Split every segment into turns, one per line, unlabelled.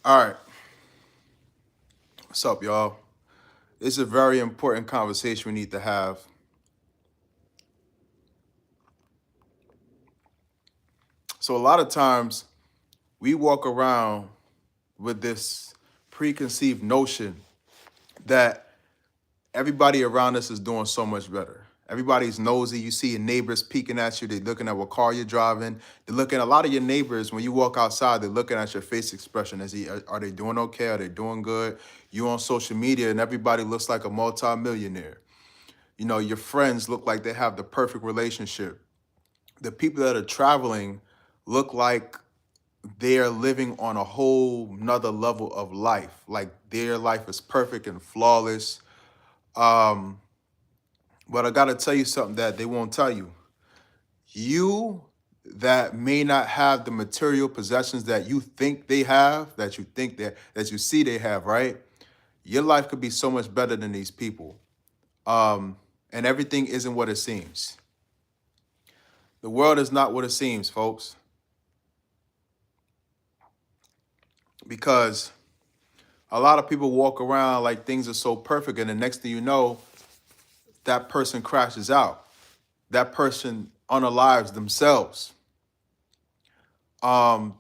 All right. What's up, y'all? This is a very important conversation we need to have. So, a lot of times we walk around with this preconceived notion that everybody around us is doing so much better. Everybody's nosy. You see your neighbors peeking at you. They're looking at what car you're driving. They're looking. A lot of your neighbors, when you walk outside, they're looking at your face expression. Are they doing okay? Are they doing good? You on social media, and everybody looks like a multimillionaire. You know, your friends look like they have the perfect relationship. The people that are traveling look like they're living on a whole nother level of life. Like their life is perfect and flawless. Um, but I gotta tell you something that they won't tell you. You that may not have the material possessions that you think they have, that you see they have, right? Your life could be so much better than these people. Um, and everything isn't what it seems. The world is not what it seems, folks, because a lot of people walk around like things are so perfect, and the next thing you know, that person crashes out. That person unalives themselves.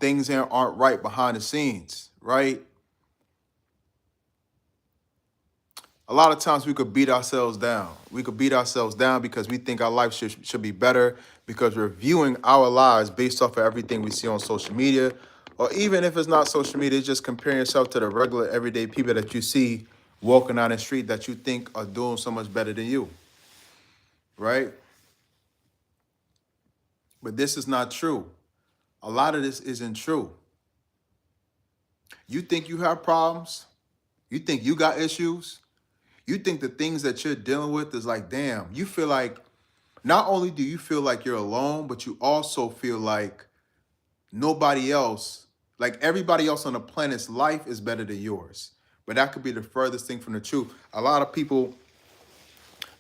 Things aren't right behind the scenes, right? A lot of times we could beat ourselves down. We could beat ourselves down because we think our life should be better because we're viewing our lives based off of everything we see on social media. Or even if it's not social media, it's just comparing yourself to the regular everyday people that you see walking down the street that you think are doing so much better than you, right? But this is not true. A lot of this isn't true. You think you have problems? You think you got issues? You think the things that you're dealing with is like, damn, you feel like not only do you feel like you're alone, but you also feel like nobody else, like everybody else on the planet's life is better than yours. But that could be the furthest thing from the truth. A lot of people,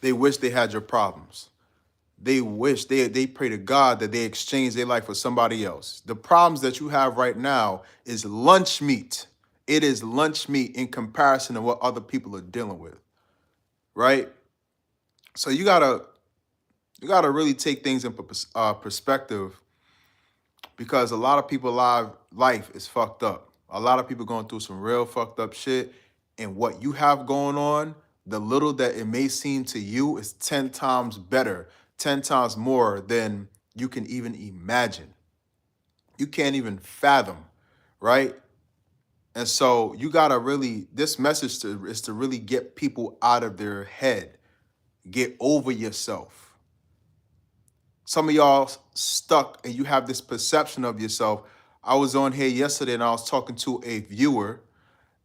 they wish they had your problems. They wish they pray to God that they exchange their life with somebody else. The problems that you have right now is lunch meat. It is lunch meat in comparison to what other people are dealing with, right? So you gotta really take things in perspective because a lot of people life is fucked up. A lot of people going through some real fucked up shit, and what you have going on, the little that it may seem to you, is 10 times better, 10 times more than you can even imagine. You can't even fathom, right? And so you gotta really, this is to really get people out of their head. Get over yourself. Some of y'all stuck and you have this perception of yourself. I was on here yesterday and I was talking to a viewer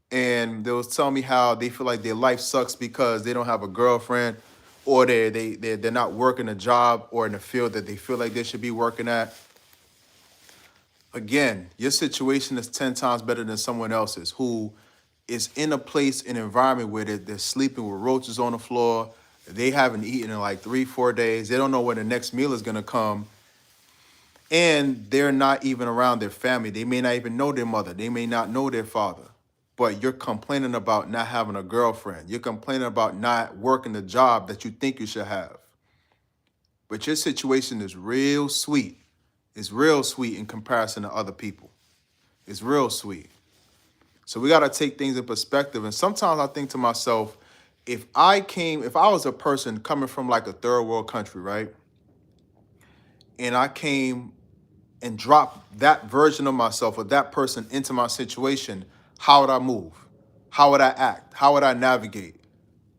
and they was telling me how they feel like their life sucks because they don't have a girlfriend or they're not working a job or in a field that they feel like they should be working at. Again, your situation is 10 times better than someone else's who is in a place, an environment where they're sleeping with roaches on the floor. They haven't eaten in like 3, 4 days. They don't know when the next meal is going to come. And they're not even around their family. They may not even know their mother. They may not know their father. But you're complaining about not having a girlfriend. You're complaining about not working the job that you think you should have. But your situation is real sweet. It's real sweet in comparison to other people. It's real sweet. So we got to take things in perspective. And sometimes I think to myself, if I was a person coming from like a third world country, right? And I came and dropped that version of myself or that person into my situation, how would I move? How would I act? How would I navigate?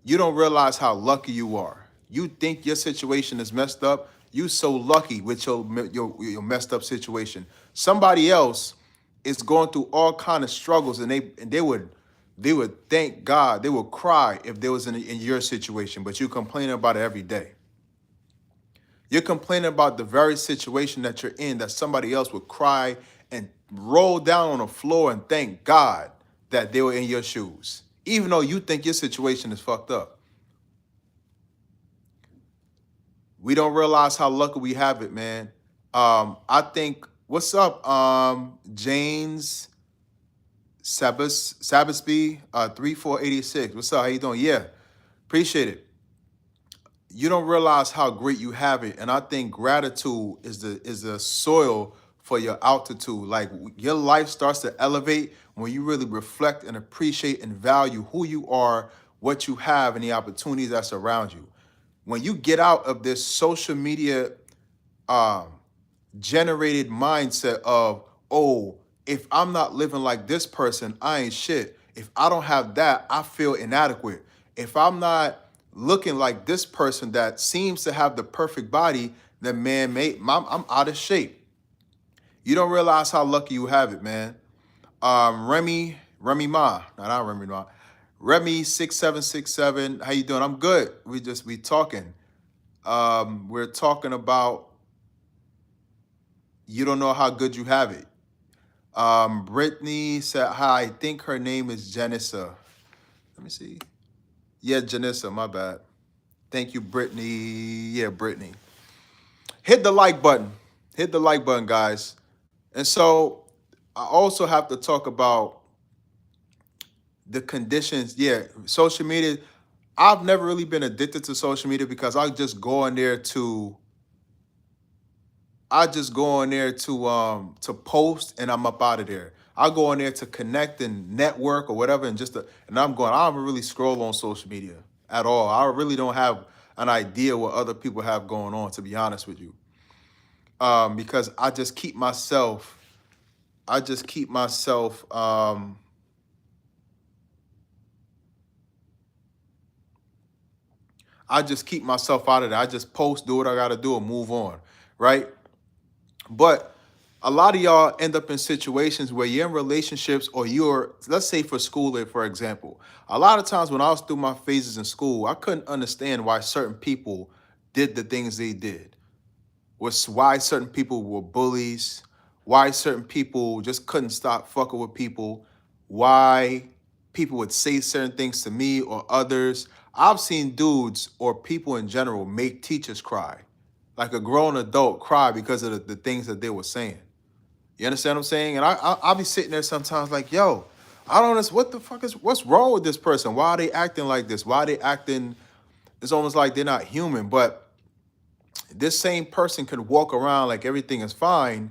You don't realize how lucky you are. You think your situation is messed up. You so lucky with your messed up situation. Somebody else is going through all kind of struggles, and they would thank God. They would cry if they was in your situation, but you complaining about it every day. You're complaining about the very situation that you're in that somebody else would cry and roll down on the floor and thank God that they were in your shoes, even though you think your situation is fucked up. We don't realize how lucky we have it, man. I think, what's up, James Sabbathby 3486. What's up? How you doing? Yeah, appreciate it. You don't realize how great you have it, and I think gratitude is the soil for your altitude. Like your life starts to elevate when you really reflect and appreciate and value who you are, what you have, and the opportunities that surround you. When you get out of this social media um, generated mindset of, oh, if I'm not living like this person, I ain't shit. If I don't have that, I feel inadequate. If I'm not looking like this person that seems to have the perfect body, then man, mate, I'm out of shape. You don't realize how lucky you have it, man. Remy Ma, not Remy Ma, Remy 6767. How you doing? I'm good. We talking. We're talking about you don't know how good you have it. Brittany said hi. I think her name is Janissa. Let me see. Yeah, Janissa, my bad. Thank you, Brittany. Yeah, Brittany. Hit the like button. Hit the like button, guys. And so I also have to talk about the conditions. Yeah, social media. I've never really been addicted to social media because I just go in there to post and I'm up out of there. I go in there to connect and network or whatever and I don't really scroll on social media at all. I really don't have an idea what other people have going on, to be honest with you. Because I just keep myself out of there. I just post, do what I gotta do, and move on. Right? But a lot of y'all end up in situations where you're in relationships or let's say for school, for example. A lot of times when I was through my phases in school, I couldn't understand why certain people did the things they did. Was why certain people were bullies, why certain people just couldn't stop fucking with people, why people would say certain things to me or others. I've seen dudes or people in general make teachers cry, like a grown adult cry because of the things that they were saying. You understand what I'm saying? And I'll be sitting there sometimes like, yo, I don't know, what's wrong with this person? Why are they acting like this? Why are they acting, it's almost like they're not human. But this same person could walk around like everything is fine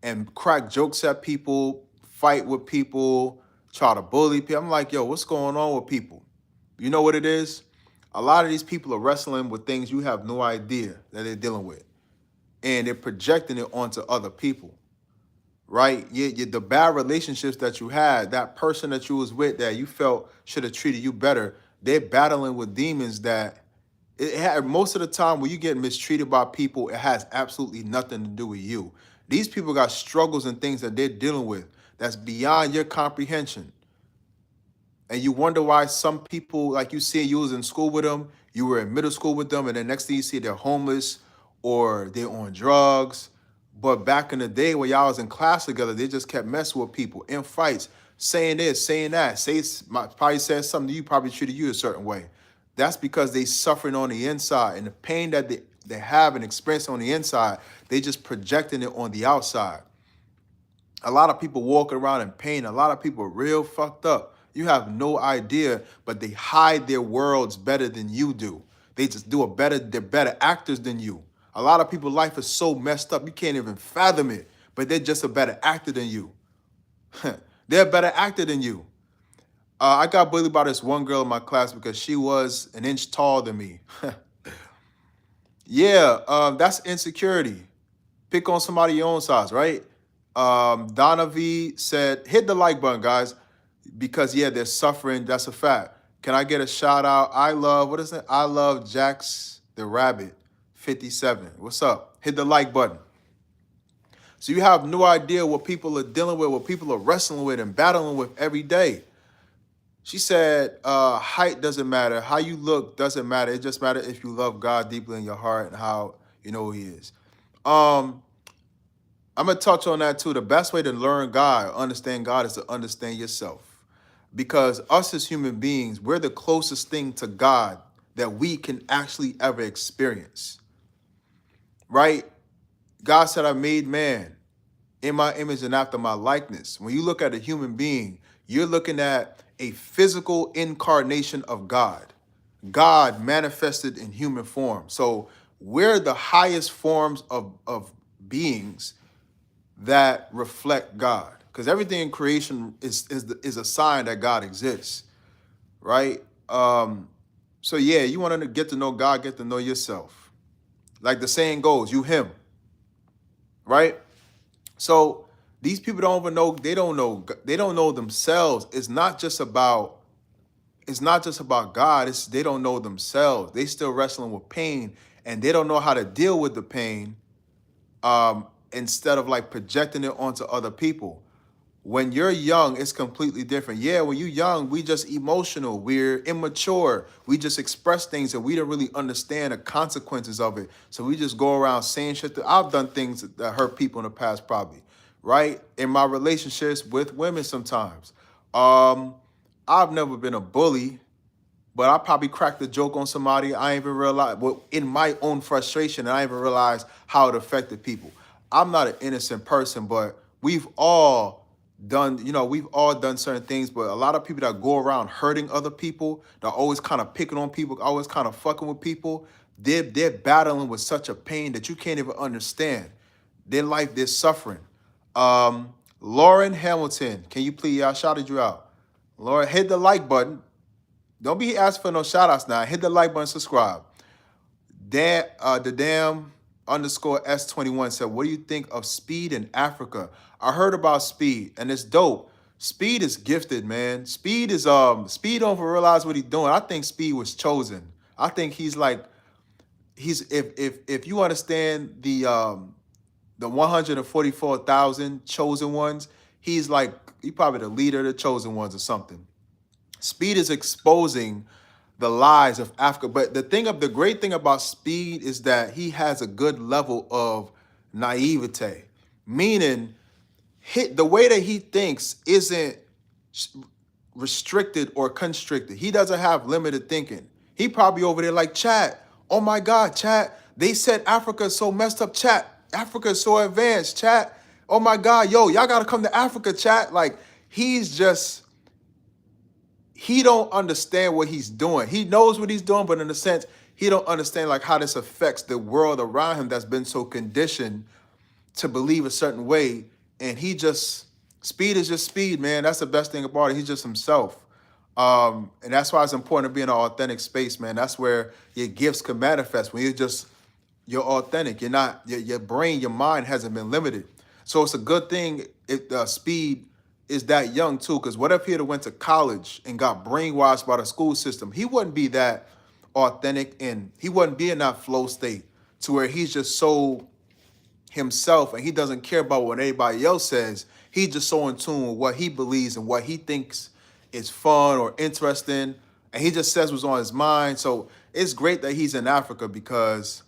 and crack jokes at people, fight with people, try to bully people. I'm like, yo, what's going on with people? You know what it is? A lot of these people are wrestling with things you have no idea that they're dealing with. And they're projecting it onto other people, right? The bad relationships that you had, that person that you was with that you felt should have treated you better, they're battling with demons that most of the time when you get mistreated by people, it has absolutely nothing to do with you. These people got struggles and things that they're dealing with that's beyond your comprehension. And you wonder why some people, like you was in school with them, you were in middle school with them, and then next thing you see they're homeless or they're on drugs. But back in the day when y'all was in class together, they just kept messing with people in fights, saying this, saying that. Probably said something to you, probably treated you a certain way. That's because they suffering on the inside, and the pain that they have and experience on the inside, they just projecting it on the outside. A lot of people walking around in pain. A lot of people are real fucked up. You have no idea, but they hide their worlds better than you do. They just they're better actors than you. A lot of people's life is so messed up, you can't even fathom it, but they're just a better actor than you. They're a better actor than you. I got bullied by this one girl in my class because she was an inch taller than me. Yeah, that's insecurity. Pick on somebody your own size, right? Donna V said, hit the like button, guys, because yeah, they're suffering. That's a fact. Can I get a shout out? What is it? I love Jax the Rabbit 57. What's up? Hit the like button. So you have no idea what people are dealing with, what people are wrestling with and battling with every day. She said, height doesn't matter. How you look doesn't matter. It just matters if you love God deeply in your heart and how you know who he is. I'm going to touch on that too. The best way to learn God, understand God, is to understand yourself. Because us as human beings, we're the closest thing to God that we can actually ever experience. Right? God said, I made man in my image and after my likeness. When you look at a human being, You're looking at a physical incarnation of God. God manifested in human form. So we're the highest forms of beings that reflect God. Because everything in creation is a sign that God exists, right? So yeah, you want to get to know God, get to know yourself. Like the saying goes, you him, right? So these people don't even know, they don't know themselves. It's not just about God. It's they don't know themselves. They still wrestling with pain and they don't know how to deal with the pain instead of like projecting it onto other people. When you're young, it's completely different. Yeah, when you're young, we just emotional. We're immature. We just express things and we don't really understand the consequences of it. So we just go around saying shit. I've done things that hurt people in the past, probably, right? In my relationships with women sometimes. I've never been a bully, but I probably cracked a joke on somebody. I ain't even realize, well, in my own frustration, and I even realized how it affected people. I'm not an innocent person, but we've all done certain things, but a lot of people that go around hurting other people, they're always kind of picking on people, always kind of fucking with people. They're battling with such a pain that you can't even understand. Their life, they're suffering. Lauren Hamilton, can you please, I shouted you out. Lauren, hit the like button. Don't be asking for no shout outs now. Hit the like button, subscribe. The damn underscore S21 said, what do you think of Speed in Africa? I heard about Speed and it's dope. Speed is gifted, man. Speed don't realize what he's doing. I think Speed was chosen. I think if you understand the 144,000 chosen ones, he's probably the leader of the chosen ones or something. Speed is exposing the lies of Africa. But the great thing about Speed is that he has a good level of naivete, meaning the way that he thinks isn't restricted or constricted. He doesn't have limited thinking. He probably over there like, chat, oh my God, chat, they said Africa is so messed up, chat. Africa is so advanced, chat. Oh my God, yo, y'all gotta come to Africa, chat. Like, he don't understand what he's doing. He knows what he's doing, but in a sense, he don't understand like how this affects the world around him that's been so conditioned to believe a certain way. And Speed is just Speed, man. That's the best thing about it. He's just himself. And that's why it's important to be in an authentic space, man. That's where your gifts can manifest. When you're authentic. You're not, your brain, your mind hasn't been limited. So it's a good thing if Speed is that young too, because what if he had went to college and got brainwashed by the school system? He wouldn't be that authentic and he wouldn't be in that flow state to where he's just so himself and he doesn't care about what anybody else says. He's just so in tune with what he believes and what he thinks is fun or interesting. And he just says what's on his mind. So it's great that he's in Africa because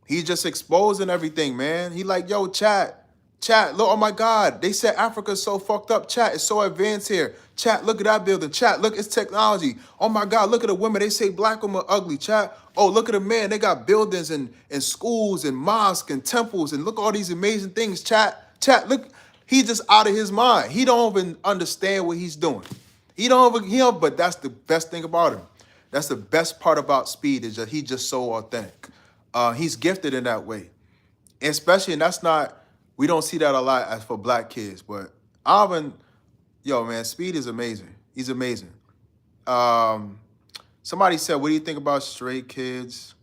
he's just exposing everything, man. He like, yo, chat, look, oh my God, they said Africa's so fucked up. Chat, it's so advanced here. Chat, look at that building. Chat, look, it's technology. Oh my God, look at the women. They say black women are ugly. Chat, oh, look at the men. They got buildings and schools and mosques and temples and look at all these amazing things. Chat, look, he's just out of his mind. He don't even understand what he's doing. But that's the best thing about him. That's the best part about Speed is that he's just so authentic. He's gifted in that way. Especially, and we don't see that a lot as for black kids, but yo, man, Speed is amazing. He's amazing. Somebody said, what do you think about Stray Kids?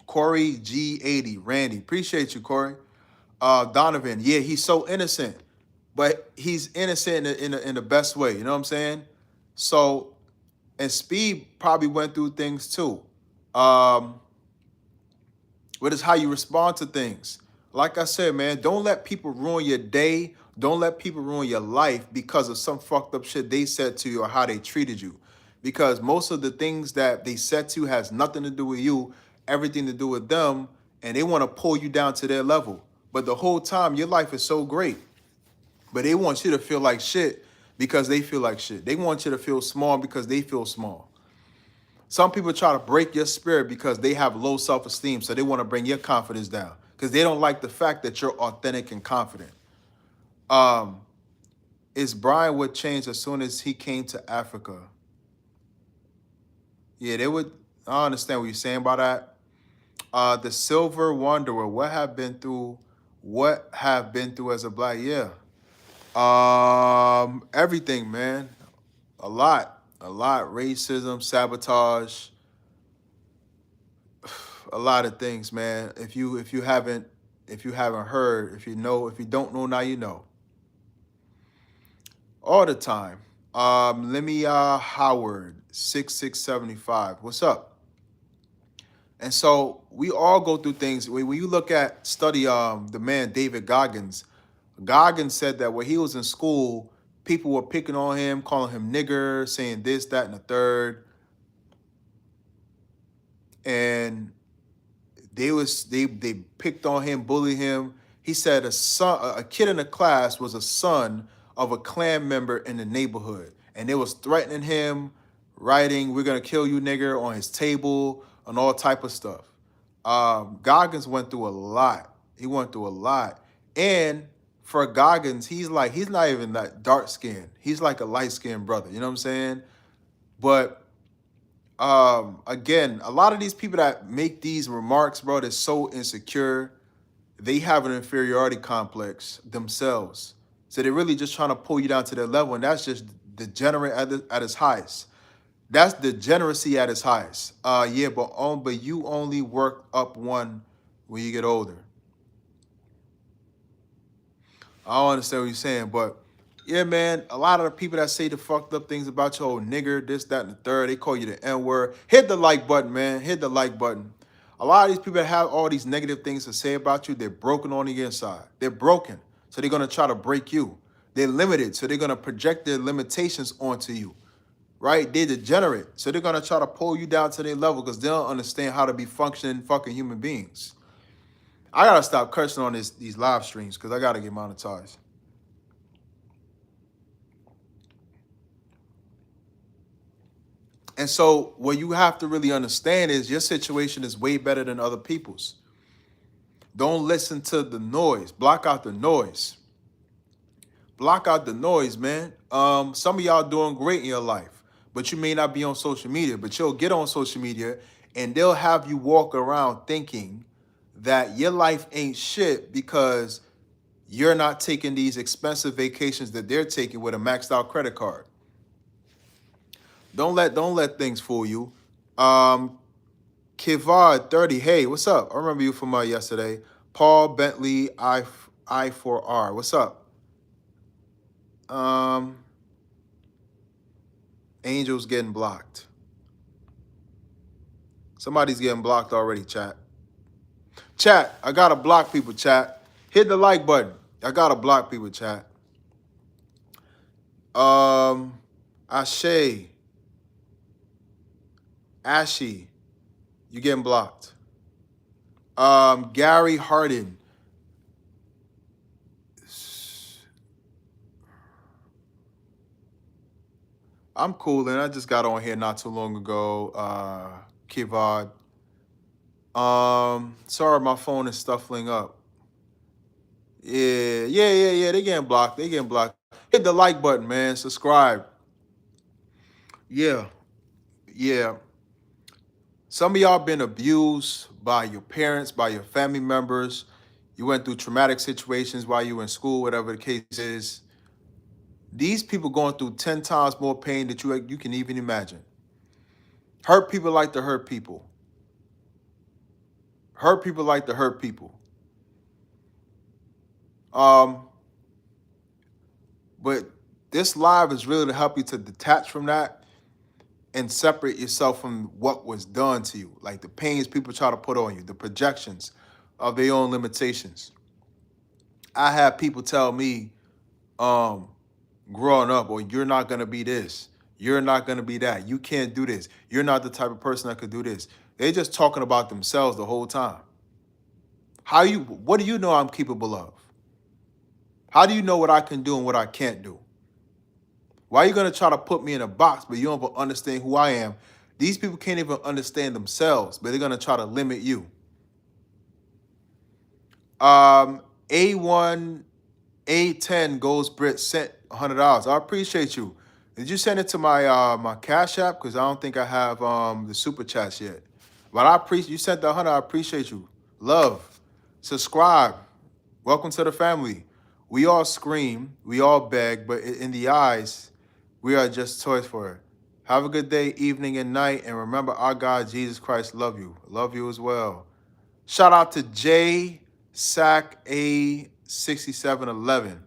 Corey G80, Randy, appreciate you, Corey. Donovan, yeah, he's so innocent, but he's innocent in the best way. You know what I'm saying? So, and Speed probably went through things too. But it's how you respond to things. Like I said, man, don't let people ruin your day. Don't let people ruin your life because of some fucked up shit they said to you or how they treated you. Because most of the things that they said to you has nothing to do with you, everything to do with them, and they want to pull you down to their level. But the whole time, your life is so great. But they want you to feel like shit because they feel like shit. They want you to feel small because they feel small. Some people try to break your spirit because they have low self-esteem, so they want to bring your confidence down because they don't like the fact that you're authentic and confident. Is Brian would change as soon as he came to Africa. Yeah, they would. I understand what you're saying about that. The Silver Wanderer. What have been through as a black? Yeah. Everything, man. A lot. Racism, sabotage, a lot of things, man. If you haven't heard, if you don't know now, you know. All the time. Let me Howard 6675. What's up? And so we all go through things. When you look at study the man David Goggins, Goggins said that when he was in school, people were picking on him, calling him nigger, saying this, that, and the third. And they picked on him, bullied him. He said a kid in the class was a son of a Klan member in the neighborhood, and they was threatening him, writing "We're gonna kill you, nigger" on his table and all type of stuff. Goggins went through a lot. He went through a lot, and for Goggins, he's not even that dark skinned. He's like a light skinned brother. You know what I'm saying? But again, a lot of these people that make these remarks, bro, they're so insecure. They have an inferiority complex themselves. So they're really just trying to pull you down to their level. And that's just degenerate at its highest. That's degeneracy at its highest. Yeah, but you only work up one when you get older. I don't understand what you're saying, but yeah, man, a lot of the people that say the fucked up things about your old nigger, this, that, and the third, they call you the N-word. Hit the like button, man. Hit the like button. A lot of these people that have all these negative things to say about you, they're broken on the inside. They're broken, so they're going to try to break you. They're limited, so they're going to project their limitations onto you, right? They're degenerate, so they're going to try to pull you down to their level because they don't understand how to be functioning fucking human beings. I got to stop cursing on these live streams because I got to get monetized. And so what you have to really understand is your situation is way better than other people's. Don't listen to the noise. Block out the noise. Block out the noise, man. Some of y'all doing great in your life, but you may not be on social media, but you'll get on social media and they'll have you walk around thinking that your life ain't shit because you're not taking these expensive vacations that they're taking with a maxed out credit card. Don't let things fool you. Kivar 30, hey, what's up? I remember you from yesterday. Paul Bentley I4R, what's up? Angels getting blocked. Somebody's getting blocked already, chat. Chat, I gotta block people, chat. Hit the like button. I gotta block people, chat. Ashay. Ashy, you getting blocked. Gary Harden. I'm cool, and I just got on here not too long ago. Kivad. Sorry, my phone is stuffing up. Yeah. They getting blocked. They getting blocked. Hit the like button, man. Subscribe. Yeah. Some of y'all been abused by your parents, by your family members. You went through traumatic situations while you were in school, whatever the case is. These people going through 10 times more pain than you can even imagine. Hurt people like to hurt people. Hurt people like to hurt people. But this live is really to help you to detach from that and separate yourself from what was done to you, like the pains people try to put on you, the projections of their own limitations. I have people tell me, growing up, or you're not gonna be this, you're not gonna be that, you can't do this, you're not the type of person that could do this. They're just talking about themselves the whole time. What do you know I'm capable of? How do you know what I can do and what I can't do? Why are you gonna try to put me in a box, but you don't even understand who I am? These people can't even understand themselves, but they're gonna try to limit you. A1, A10 Goes Brit sent $100. I appreciate you. Did you send it to my my Cash App? Because I don't think I have the super chats yet. But I appreciate you sent the 100. I appreciate you. Love. Subscribe. Welcome to the family. We all scream, we all beg, but in the eyes, we are just toys for her. Have a good day, evening, and night. And remember, our God, Jesus Christ, love you. Love you as well. Shout out to J Sac A 6711.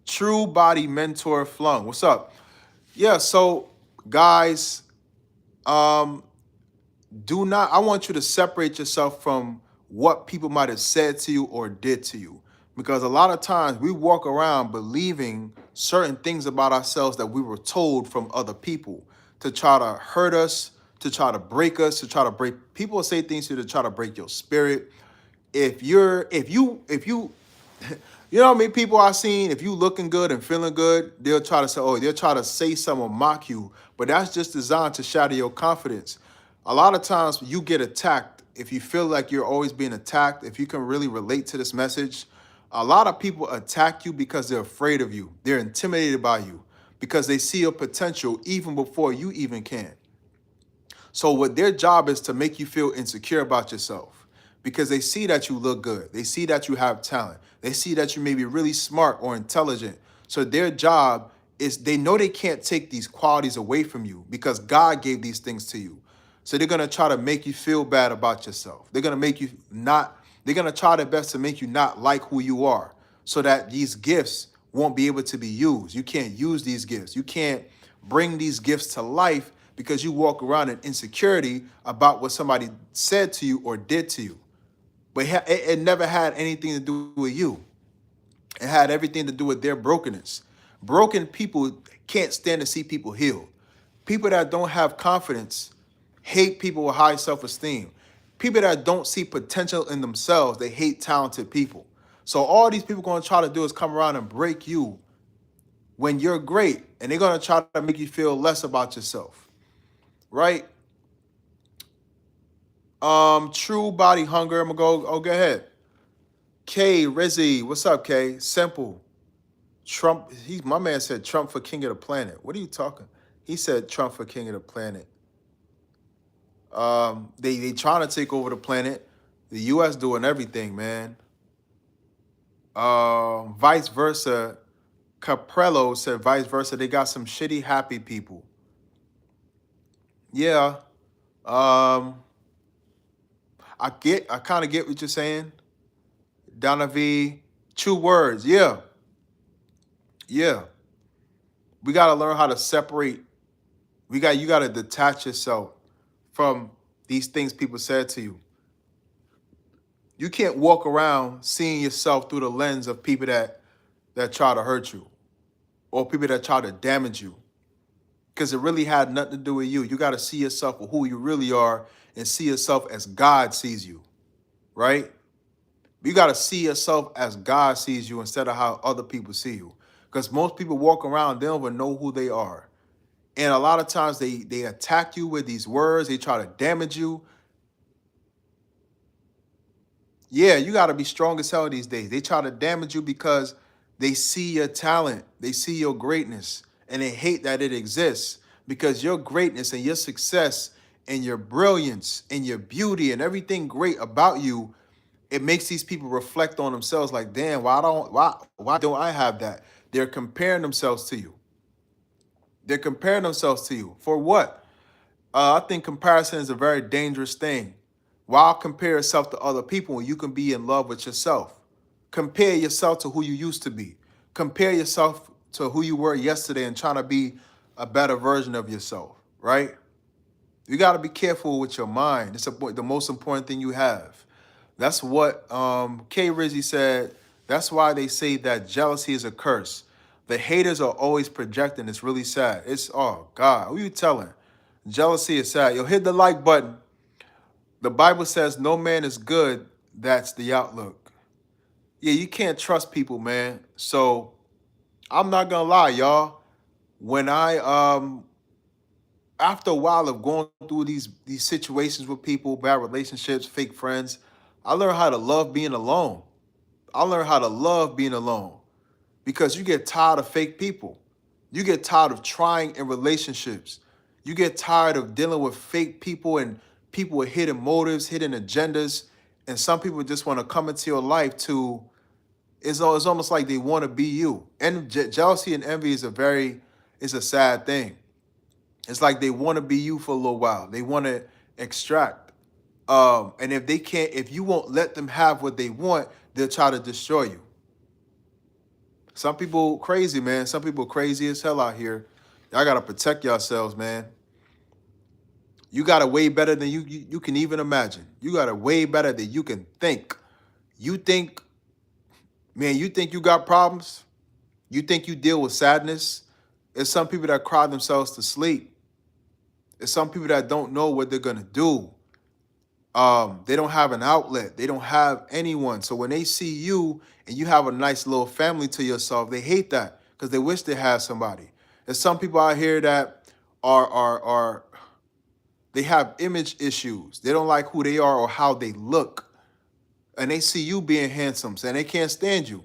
True Body Mentor Flung. What's up? Yeah, so guys, um, do not, I want you to separate yourself from what people might have said to you or did to you. Because a lot of times we walk around believing certain things about ourselves that we were told from other people to try to hurt us, to try to break us, to try to break. People say things to you to try to break your spirit. If you you know how many people I've seen, if you looking good and feeling good, they'll try to say, oh, they'll try to say something or mock you, but that's just designed to shatter your confidence. A lot of times you get attacked. If you feel like you're always being attacked, if you can really relate to this message, a lot of people attack you because they're afraid of you. They're intimidated by you because they see your potential even before you even can. So what their job is to make you feel insecure about yourself because they see that you look good. They see that you have talent. They see that you may be really smart or intelligent. So their job is they know they can't take these qualities away from you because God gave these things to you. So they're going to try to make you feel bad about yourself. They're going to make you not, they're going to try their best to make you not like who you are so that these gifts won't be able to be used. You can't use these gifts. You can't bring these gifts to life because you walk around in insecurity about what somebody said to you or did to you. But it never had anything to do with you. It had everything to do with their brokenness. Broken people can't stand to see people healed. People that don't have confidence hate people with high self-esteem. People that don't see potential in themselves, they hate talented people. So all these people going to try to do is come around and break you when you're great, and they're going to try to make you feel less about yourself, right? True Body Hunger. I'm gonna go. Oh, go ahead. K Rizzy, what's up, K? Simple. Trump. My man said Trump for king of the planet. What are you talking? He said Trump for king of the planet. They trying to take over the planet. The U.S. doing everything, man. Vice versa. Caprello said vice versa. They got some shitty happy people. Yeah. I kind of get what you're saying. Donna V, true words. Yeah. Yeah. We got to learn how to separate. You got to detach yourself from these things people said to you. You can't walk around seeing yourself through the lens of people that try to hurt you or people that try to damage you because it really had nothing to do with you. You got to see yourself for who you really are and see yourself as God sees you, right? You got to see yourself as God sees you instead of how other people see you. Because most people walk around, they don't even know who they are. And a lot of times they attack you with these words. They try to damage you. Yeah, you got to be strong as hell these days. They try to damage you because they see your talent. They see your greatness. And they hate that it exists. Because your greatness and your success and your brilliance and your beauty and everything great about you, it makes these people reflect on themselves like, damn, why don't I have that? They're comparing themselves to you. They're comparing themselves to you. For what? I think comparison is a very dangerous thing. Why compare yourself to other people when you can be in love with yourself? Compare yourself to who you used to be. Compare yourself to who you were yesterday and trying to be a better version of yourself, right? You got to be careful with your mind. It's the most important thing you have. That's what K. Rizzy said. That's why they say that jealousy is a curse. The haters are always projecting. It's really sad. It's, oh, God, who you telling? Jealousy is sad. Yo, hit the like button. The Bible says no man is good. That's the outlook. Yeah, you can't trust people, man. So I'm not going to lie, y'all. When after a while of going through these situations with people, bad relationships, fake friends, I learned how to love being alone. I learned how to love being alone. because you get tired of fake people. You get tired of trying in relationships. You get tired of dealing with fake people and people with hidden motives, hidden agendas. And some people just want to come into your life to, it's almost like they want to be you. And jealousy and envy is a sad thing. It's like they want to be you for a little while. They want to extract. And if they can't, if you won't let them have what they want, they'll try to destroy you. Some people crazy, man. Some people crazy as hell out here. Y'all gotta protect yourselves, man. You got it way better than you can even imagine. You got it way better than you can think. You think, man, you think you got problems? You think you deal with sadness? There's some people that cry themselves to sleep. There's some people that don't know what they're gonna do. They don't have an outlet. They don't have anyone. So when they see you and you have a nice little family to yourself, they hate that because they wish they had somebody. There's some people out here that are they have image issues. They don't like who they are or how they look. And they see you being handsome and they can't stand you.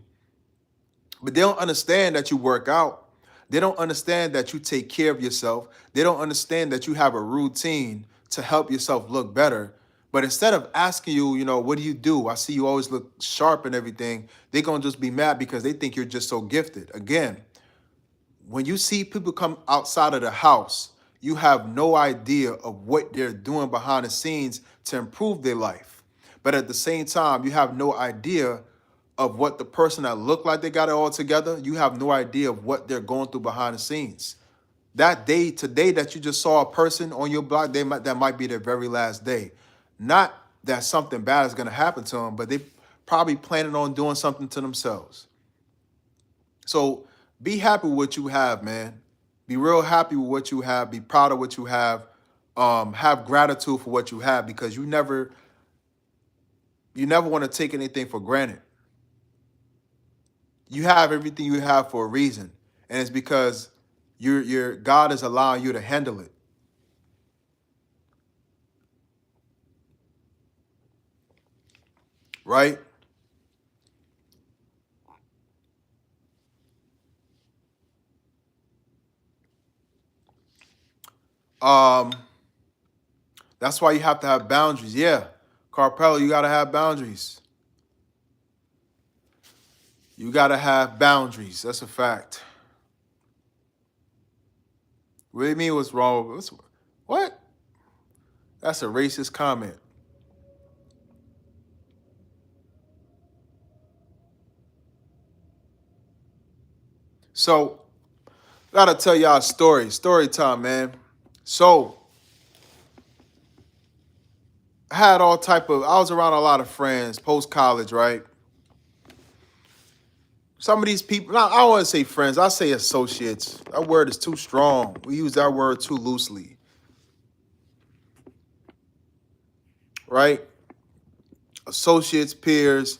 But they don't understand that you work out. They don't understand that you take care of yourself. They don't understand that you have a routine to help yourself look better. But instead of asking you, what do you do? I see you always look sharp and everything. They're going to just be mad because they think you're just so gifted. Again, when you see people come outside of the house, you have no idea of what they're doing behind the scenes to improve their life. But at the same time, you have no idea of what the person that looked like they got it all together, you have no idea of what they're going through behind the scenes. That day, today that you just saw a person on your block, that might be their very last day. Not that something bad is going to happen to them, but they probably planning on doing something to themselves. So be happy with what you have, man. Be real happy with what you have. Be proud of what you have. Have gratitude for what you have because you never want to take anything for granted. You have everything you have for a reason, and it's because your God is allowing you to handle it. Right? That's why you have to have boundaries. Yeah. Carpella, you gotta have boundaries. You gotta have boundaries. That's a fact. What do you mean what's wrong? What? That's a racist comment. So, gotta tell y'all a story. Story time, man. So, I was around a lot of friends post-college, right? Some of these people, I don't want to say friends, I say associates. That word is too strong. We use that word too loosely. Right? Associates, peers,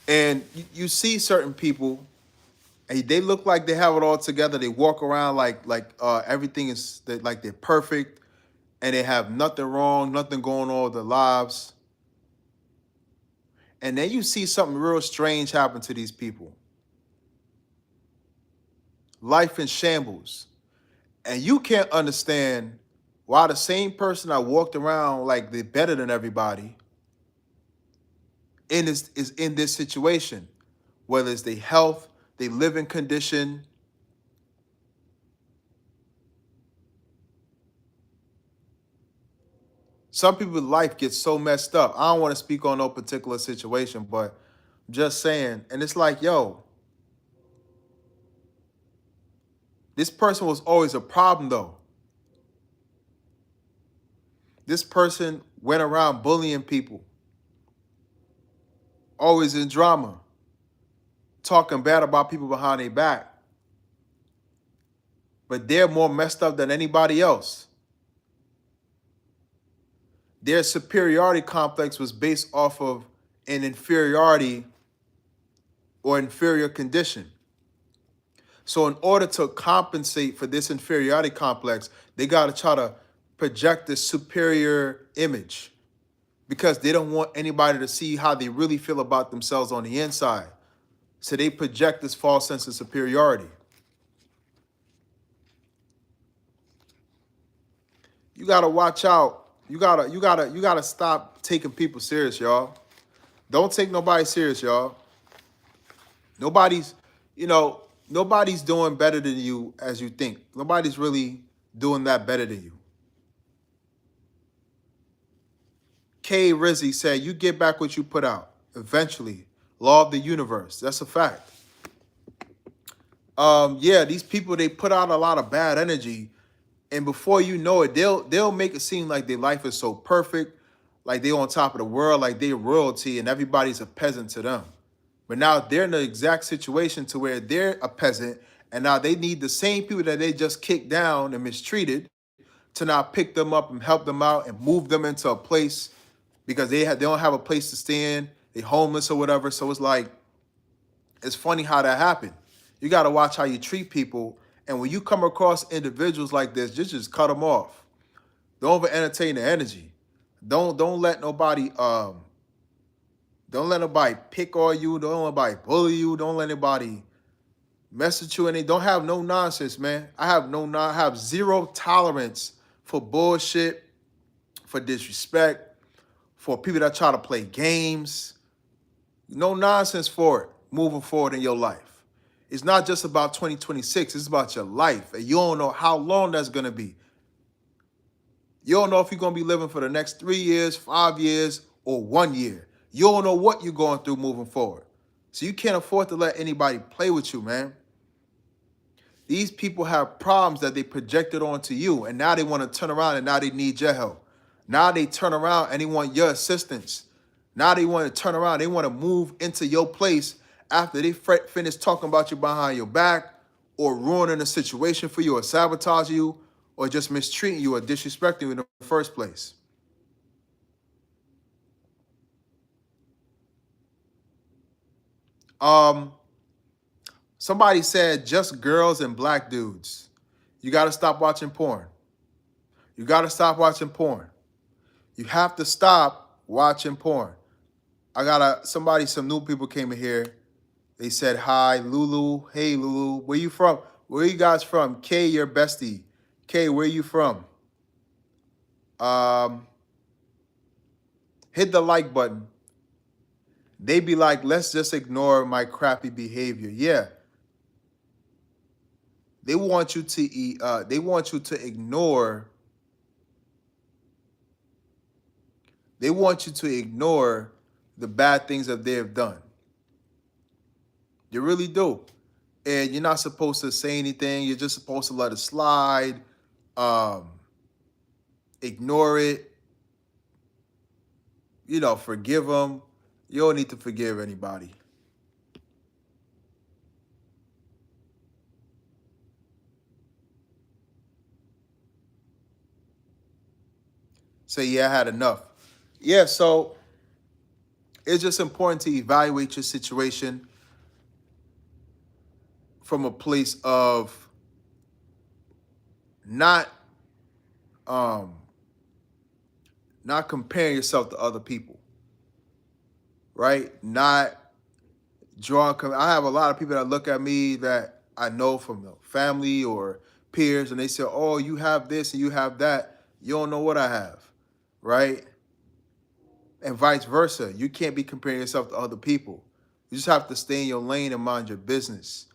and you see certain people, and they look like they have it all together. They walk around like everything is like they're perfect, and they have nothing wrong, nothing going on with their lives. And then you see something real strange happen to these people. Life in shambles. And you can't understand why the same person that walked around like they're better than everybody is in this situation, whether it's their health, their living condition. Some people's life gets so messed up. I don't want to speak on no particular situation, but I'm just saying. And it's like, yo, this person was always a problem, though. This person went around bullying people, always in drama, talking bad about people behind their back. But they're more messed up than anybody else. Their superiority complex was based off of an inferiority or inferior condition. So in order to compensate for this inferiority complex, they got to try to project this superior image because they don't want anybody to see how they really feel about themselves on the inside. So they project this false sense of superiority. You gotta watch out. You gotta stop taking people serious, y'all. Don't take nobody serious, y'all. Nobody's, you know, nobody's doing better than you as you think. Nobody's really doing that better than you. K. Rizzy said, "You get back what you put out. Eventually, law of the universe. That's a fact." Yeah, these people, they put out a lot of bad energy, and before you know it, they'll make it seem like their life is so perfect, like they on top of the world, like they royalty, and everybody's a peasant to them. But now they're in the exact situation to where they're a peasant, and now they need the same people that they just kicked down and mistreated to now pick them up and help them out and move them into a place because they don't have a place to stay in, they homeless or whatever. So it's like, it's funny how that happened. You got to watch how you treat people, and when you come across individuals like this, just cut them off. Don't over entertain the energy. Don't let nobody don't let nobody pick on you. Don't let nobody bully you. Don't let anybody mess with you. And they don't have no nonsense, man. I have zero tolerance for bullshit, for disrespect, for people that try to play games. No nonsense for it moving forward in your life. It's not just about 2026. It's about your life. And you don't know how long that's going to be. You don't know if you're going to be living for the next 3 years, 5 years, or 1 year. You don't know what you're going through moving forward. So you can't afford to let anybody play with you, man. These people have problems that they projected onto you, and now they want to turn around and now they need your help. Now they turn around and they want your assistance. Now they want to turn around. They want to move into your place after they finish talking about you behind your back or ruining the situation for you or sabotage you or just mistreating you or disrespecting you in the first place. Somebody said just girls and black dudes. You got to stop watching porn. You got to stop watching porn. You have to stop watching porn. Some new people came in here. They said hi, Lulu. Hey, Lulu, where you from? Where you guys from? Kay, your bestie. Kay, where you from? Um, hit the like button. They be like, let's just ignore my crappy behavior. Yeah, they want you to they want you to ignore. They want you to ignore the bad things that they have done. They really do. And you're not supposed to say anything. You're just supposed to let it slide, um, ignore it, forgive them. You don't need to forgive anybody. Say, yeah, I had enough. Yeah, so it's just important to evaluate your situation from a place of not um not comparing yourself to other people, right? Not drawing. I have a lot of people that look at me that I know from the family or peers, and they say, "Oh, you have this and you have that. You don't know what I have," right? And vice versa. You can't be comparing yourself to other people. You just have to stay in your lane and mind your business.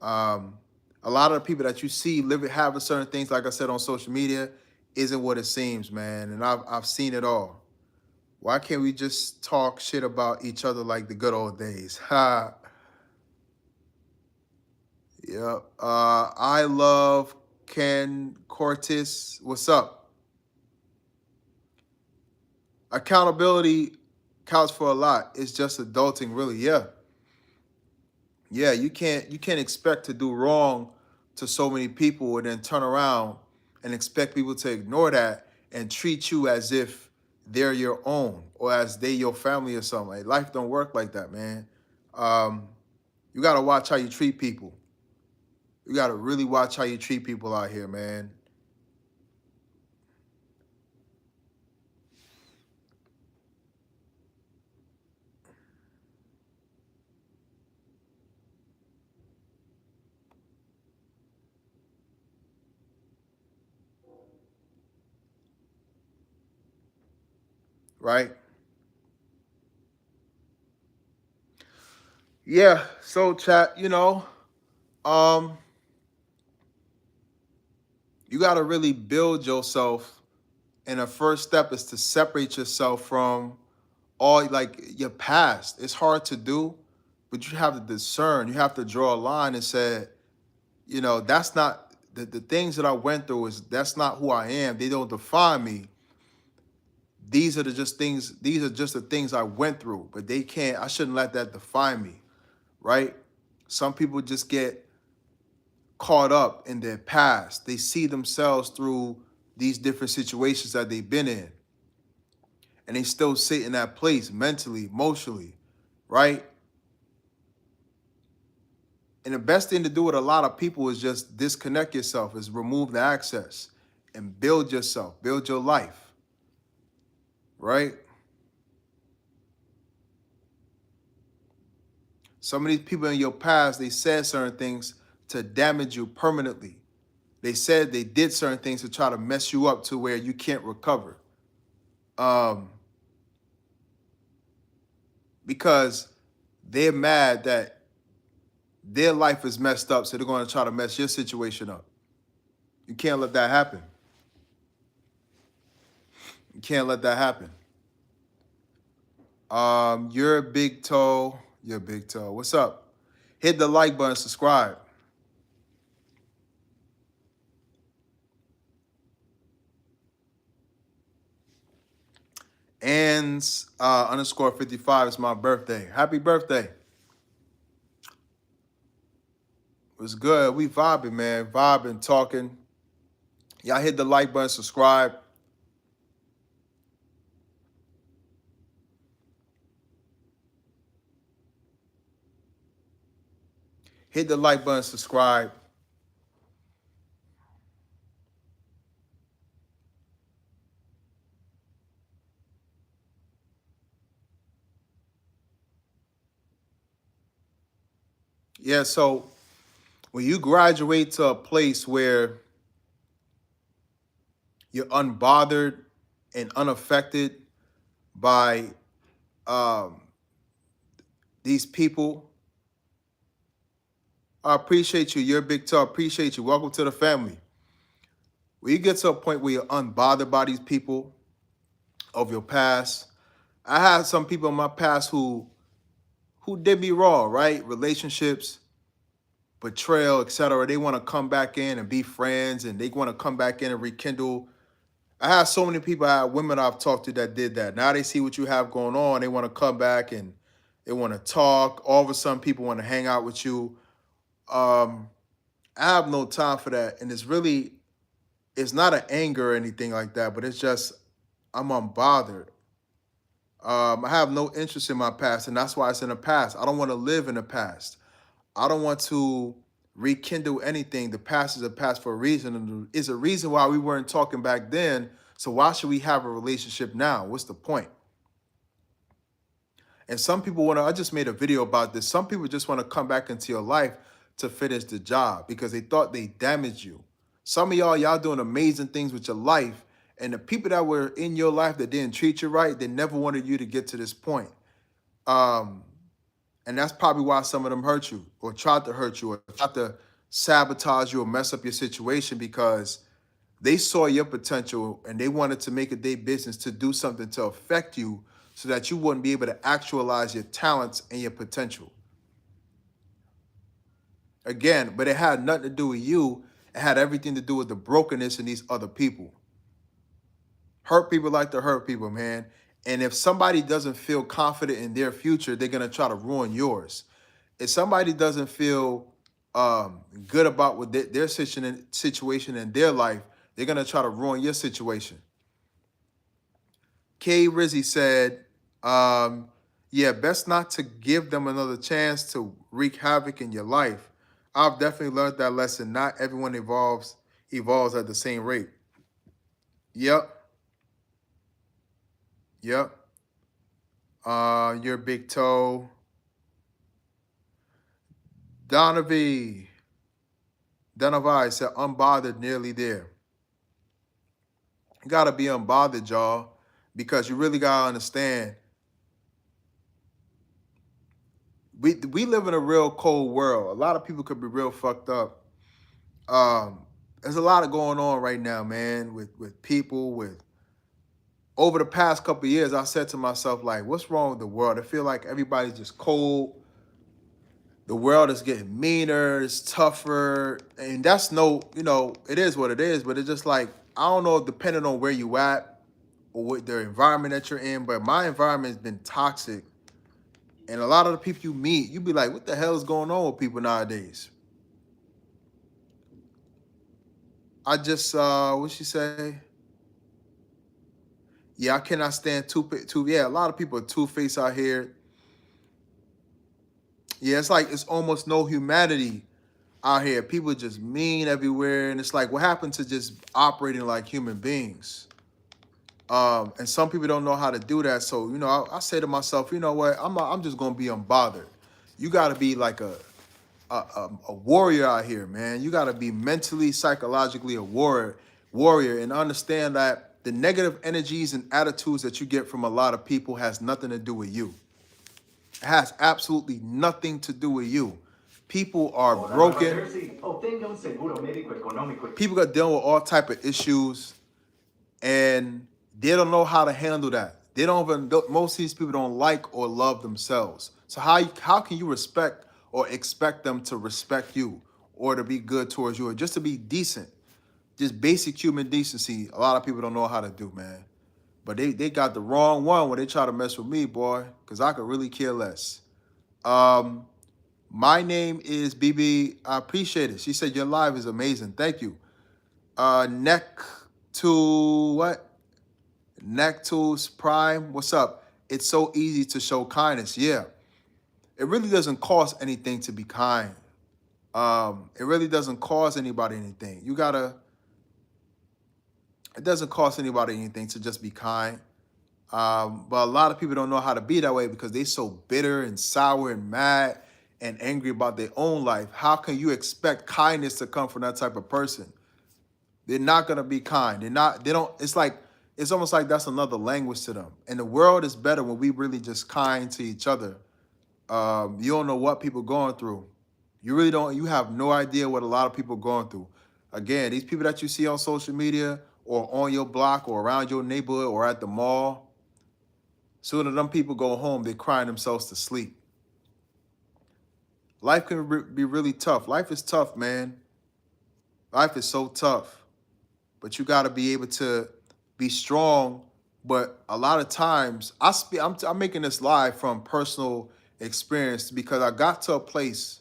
Um, a lot of the people that you see having certain things, like I said on social media, isn't what it seems, man. And I've seen it all. Why can't we just talk shit about each other like the good old days? Ha. Yeah. I love Ken Cortis. What's up? Accountability counts for a lot. It's just adulting, really. Yeah. Yeah, you can't expect to do wrong to so many people and then turn around and expect people to ignore that and treat you as if they're your own or as they your family or something. Like, life don't work like that, man. Um, you gotta watch how you treat people. You gotta really watch how you treat people out here, man. right? Yeah. So chat, um, you got to really build yourself. And the first step is to separate yourself from all like your past. It's hard to do, but you have to discern. You have to draw a line and say, that's not the things that I went through is that's not who I am. They don't define me. These are just the things I went through, but I shouldn't let that define me, right? Some people just get caught up in their past. They see themselves through these different situations that they've been in, and they still sit in that place mentally, emotionally, right? And the best thing to do with a lot of people is just disconnect yourself, is remove the access and build yourself, build your life, right? Some of these people in your past, they said certain things to damage you permanently. They said they did certain things to try to mess you up to where you can't recover. Um, because they're mad that their life is messed up, so they're going to try to mess your situation up. You can't let that happen. You can't let that happen. You're a big toe. You're a big toe. What's up? Hit the like button, subscribe. And underscore 55 is my birthday. Happy birthday. What's good? We vibing, man. Vibing, talking. Y'all hit the like button, subscribe. Hit the like button, subscribe. Yeah, so when you graduate to a place where you're unbothered and unaffected by um, these people, I appreciate you. You're a big toe. I appreciate you. Welcome to the family. When you get to a point where you're unbothered by these people of your past, I had some people in my past who did me wrong, right? Relationships, betrayal, etc. They want to come back in and be friends, and they want to come back in and rekindle. I have so many people, I have women I've talked to that did that. Now they see what you have going on. They want to come back and they want to talk. All of a sudden, people want to hang out with you. I have no time for that. And it's not an anger or anything like that, but it's just, I'm unbothered. I have no interest in my past, and that's why it's in the past. I don't want to live in the past. I don't want to rekindle anything. The past is a past for a reason, and it's a reason why we weren't talking back then. So why should we have a relationship now? What's the point? And some people want to, I just made a video about this. Some people just want to come back into your life to finish the job because they thought they damaged you. Some of y'all doing amazing things with your life. And the people that were in your life that didn't treat you right, they never wanted you to get to this point. And that's probably why some of them hurt you or tried to hurt you or tried to sabotage you or mess up your situation because they saw your potential and they wanted to make it their business to do something to affect you so that you wouldn't be able to actualize your talents and your potential. Again, but it had nothing to do with you. It had everything to do with the brokenness in these other people. Hurt people like to hurt people, man. And if somebody doesn't feel confident in their future, they're going to try to ruin yours. If somebody doesn't feel good about what their situation in their life, they're going to try to ruin your situation. K. Rizzy said, yeah, best not to give them another chance to wreak havoc in your life. I've definitely learned that lesson. Not everyone evolves at the same rate. Yep. Yep. Your big toe. Donovan said, unbothered, nearly there. You gotta be unbothered, y'all. because you really gotta understand we live in a real cold world. A lot of people could be real fucked up. There's a lot of going on right now, man, with people, with over the past couple of years, I said to myself, like, what's wrong with the world? I feel like everybody's just cold. The world is getting meaner, it's tougher. And that's it is what it is, but it's just like, I don't know, depending on where you at or what the environment that you're in, but my environment has been toxic. And a lot of the people you meet, you be like, what the hell is going on with people nowadays? I just, what she say? Yeah, I cannot stand yeah, a lot of people are two-faced out here. Yeah, it's like it's almost no humanity out here. People are just mean everywhere. And it's like, what happened to just operating like human beings? And some people don't know how to do that. So, I say to myself, you know what? I'm just gonna be unbothered. You gotta be like a warrior out here, man. You gotta be mentally, psychologically a warrior and understand that the negative energies and attitudes that you get from a lot of people has nothing to do with you. It has absolutely nothing to do with you. People are broken. People are dealing with all type of issues, and they don't know how to handle that. They don't even. Most of these people don't like or love themselves. So how can you respect or expect them to respect you or to be good towards you or just to be decent? Just basic human decency. A lot of people don't know how to do, man. But they got the wrong one when they try to mess with me, boy, because I could really care less. My name is BB. I appreciate it. She said your live is amazing. Thank you. Neck to what? Neck tools Prime. What's up? It's so easy to show kindness. Yeah. It really doesn't cost anything to be kind. It really doesn't cost anybody anything. It doesn't cost anybody anything to just be kind. But a lot of people don't know how to be that way because they're so bitter and sour and mad and angry about their own life. How can you expect kindness to come from that type of person? They're not gonna be kind. It's almost like that's another language to them. And the world is better when we really just kind to each other. You don't know what people are going through. You really don't, you have no idea what a lot of people are going through. Again, these people that you see on social media or on your block or around your neighborhood or at the mall, soon as them people go home, they're crying themselves to sleep. Life can be really tough. Life is tough, man. Life is so tough. But you got to be able to be strong. But a lot of times, I'm making this live from personal experience because I got to a place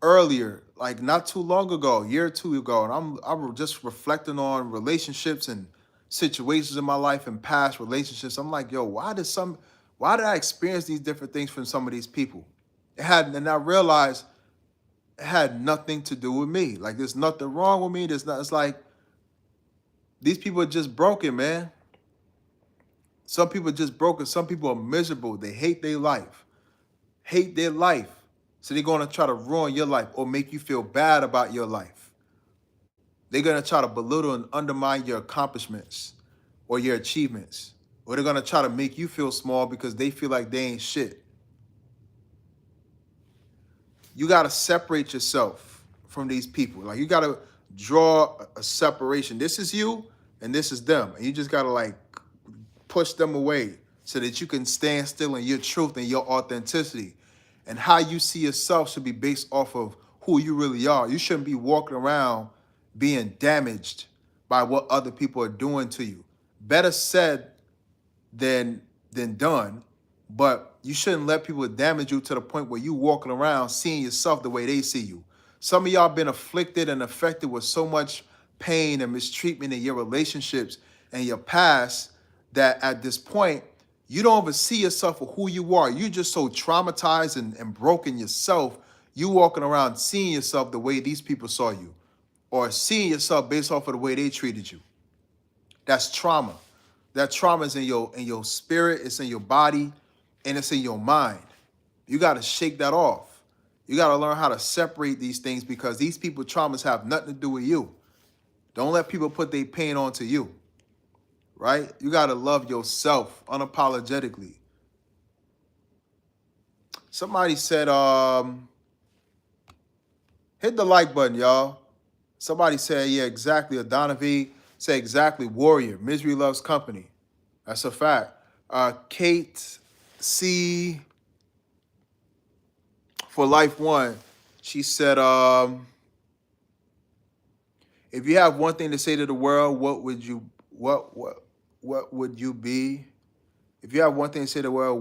earlier, like not too long ago, a year or two ago, and I'm just reflecting on relationships and situations in my life and past relationships. I'm like, yo, why did I experience these different things from some of these people? And I realized it had nothing to do with me. Like there's nothing wrong with me. It's like these people are just broken, man. Some people are just broken. Some people are miserable. They hate their life. So they're going to try to ruin your life or make you feel bad about your life. They're going to try to belittle and undermine your accomplishments or your achievements. Or they're going to try to make you feel small because they feel like they ain't shit. You got to separate yourself from these people. Like you got to draw a separation. This is you and this is them. And you just got to like push them away so that you can stand still in your truth and your authenticity. And how you see yourself should be based off of who you really are. You shouldn't be walking around being damaged by what other people are doing to you. Better said than done, but you shouldn't let people damage you to the point where you walking around seeing yourself the way they see you. Some of y'all been afflicted and affected with so much pain and mistreatment in your relationships and your past that at this point, you don't even see yourself for who you are. You're just so traumatized and broken yourself. You walking around seeing yourself the way these people saw you or seeing yourself based off of the way they treated you. That's trauma. That trauma is in your spirit, it's in your body, and it's in your mind. You got to shake that off. You got to learn how to separate these things because these people's traumas have nothing to do with you. Don't let people put their pain onto you. right? You got to love yourself unapologetically. Somebody said, hit the like button, y'all. Somebody said, yeah, exactly. Adonovi said exactly. Warrior. Misery loves company. That's a fact. Kate C for Life One, she said, if you have one thing to say to the world, what would you be? If you have one thing to say to the world,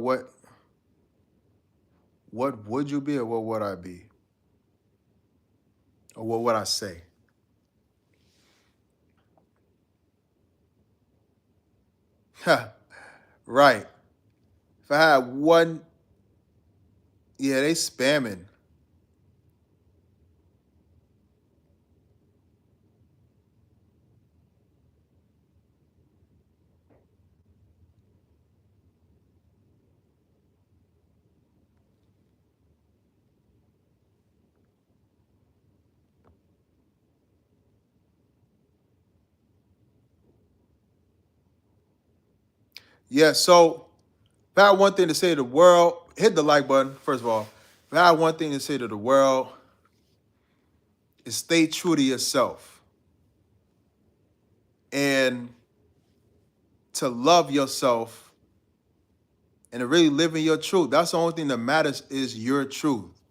what would you be, or what would I be? Or what would I say? Right. If I had one, yeah, they spamming. Yeah, so if I had one thing to say to the world, hit the like button, first of all. If I had one thing to say to the world, is stay true to yourself and to love yourself and to really live in your truth. That's the only thing that matters is your truth,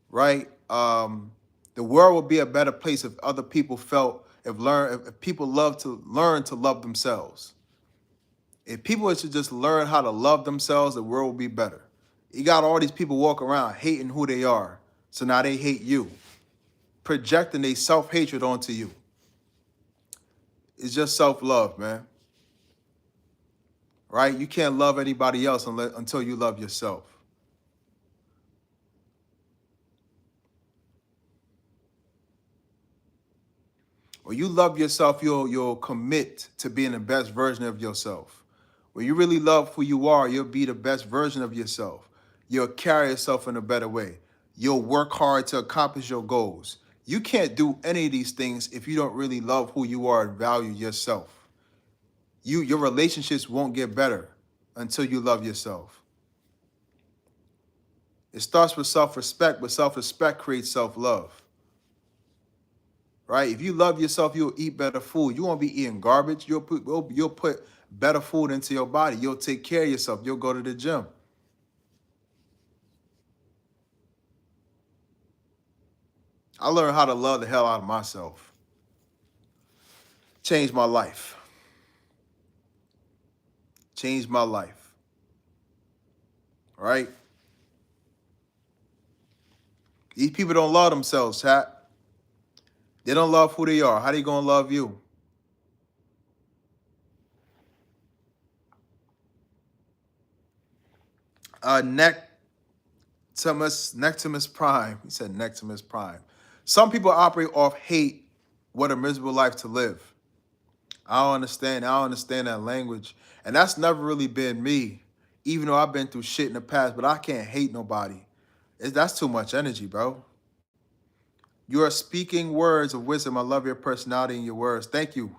right? The world would be a better place if other people felt, if people love to learn to love themselves. If people were to just learn how to love themselves, the world would be better. You got all these people walk around hating who they are, so now they hate you, projecting their self-hatred onto you. It's just self-love, man. Right? You can't love anybody else until you love yourself. When you love yourself, you'll commit to being the best version of yourself. When you really love who you are, you'll be the best version of yourself. You'll carry yourself in a better way. You'll work hard to accomplish your goals. You can't do any of these things if you don't really love who you are and value yourself. Your relationships won't get better until you love yourself. It starts with self-respect, but self-respect creates self-love. Right? If you love yourself, you'll eat better food. You won't be eating garbage. You'll put better food into your body. You'll take care of yourself. You'll go to the gym. I learned how to love the hell out of myself. Changed my life. Changed my life. Right? These people don't love themselves, chat. They don't love who they are. How they gonna love you? Nectimus Prime. He said Nectimus Prime. Some people operate off hate. What a miserable life to live. I don't understand. I don't understand that language. And that's never really been me, even though I've been through shit in the past, but I can't hate nobody. That's too much energy, bro. You are speaking words of wisdom. I love your personality and your words. Thank you.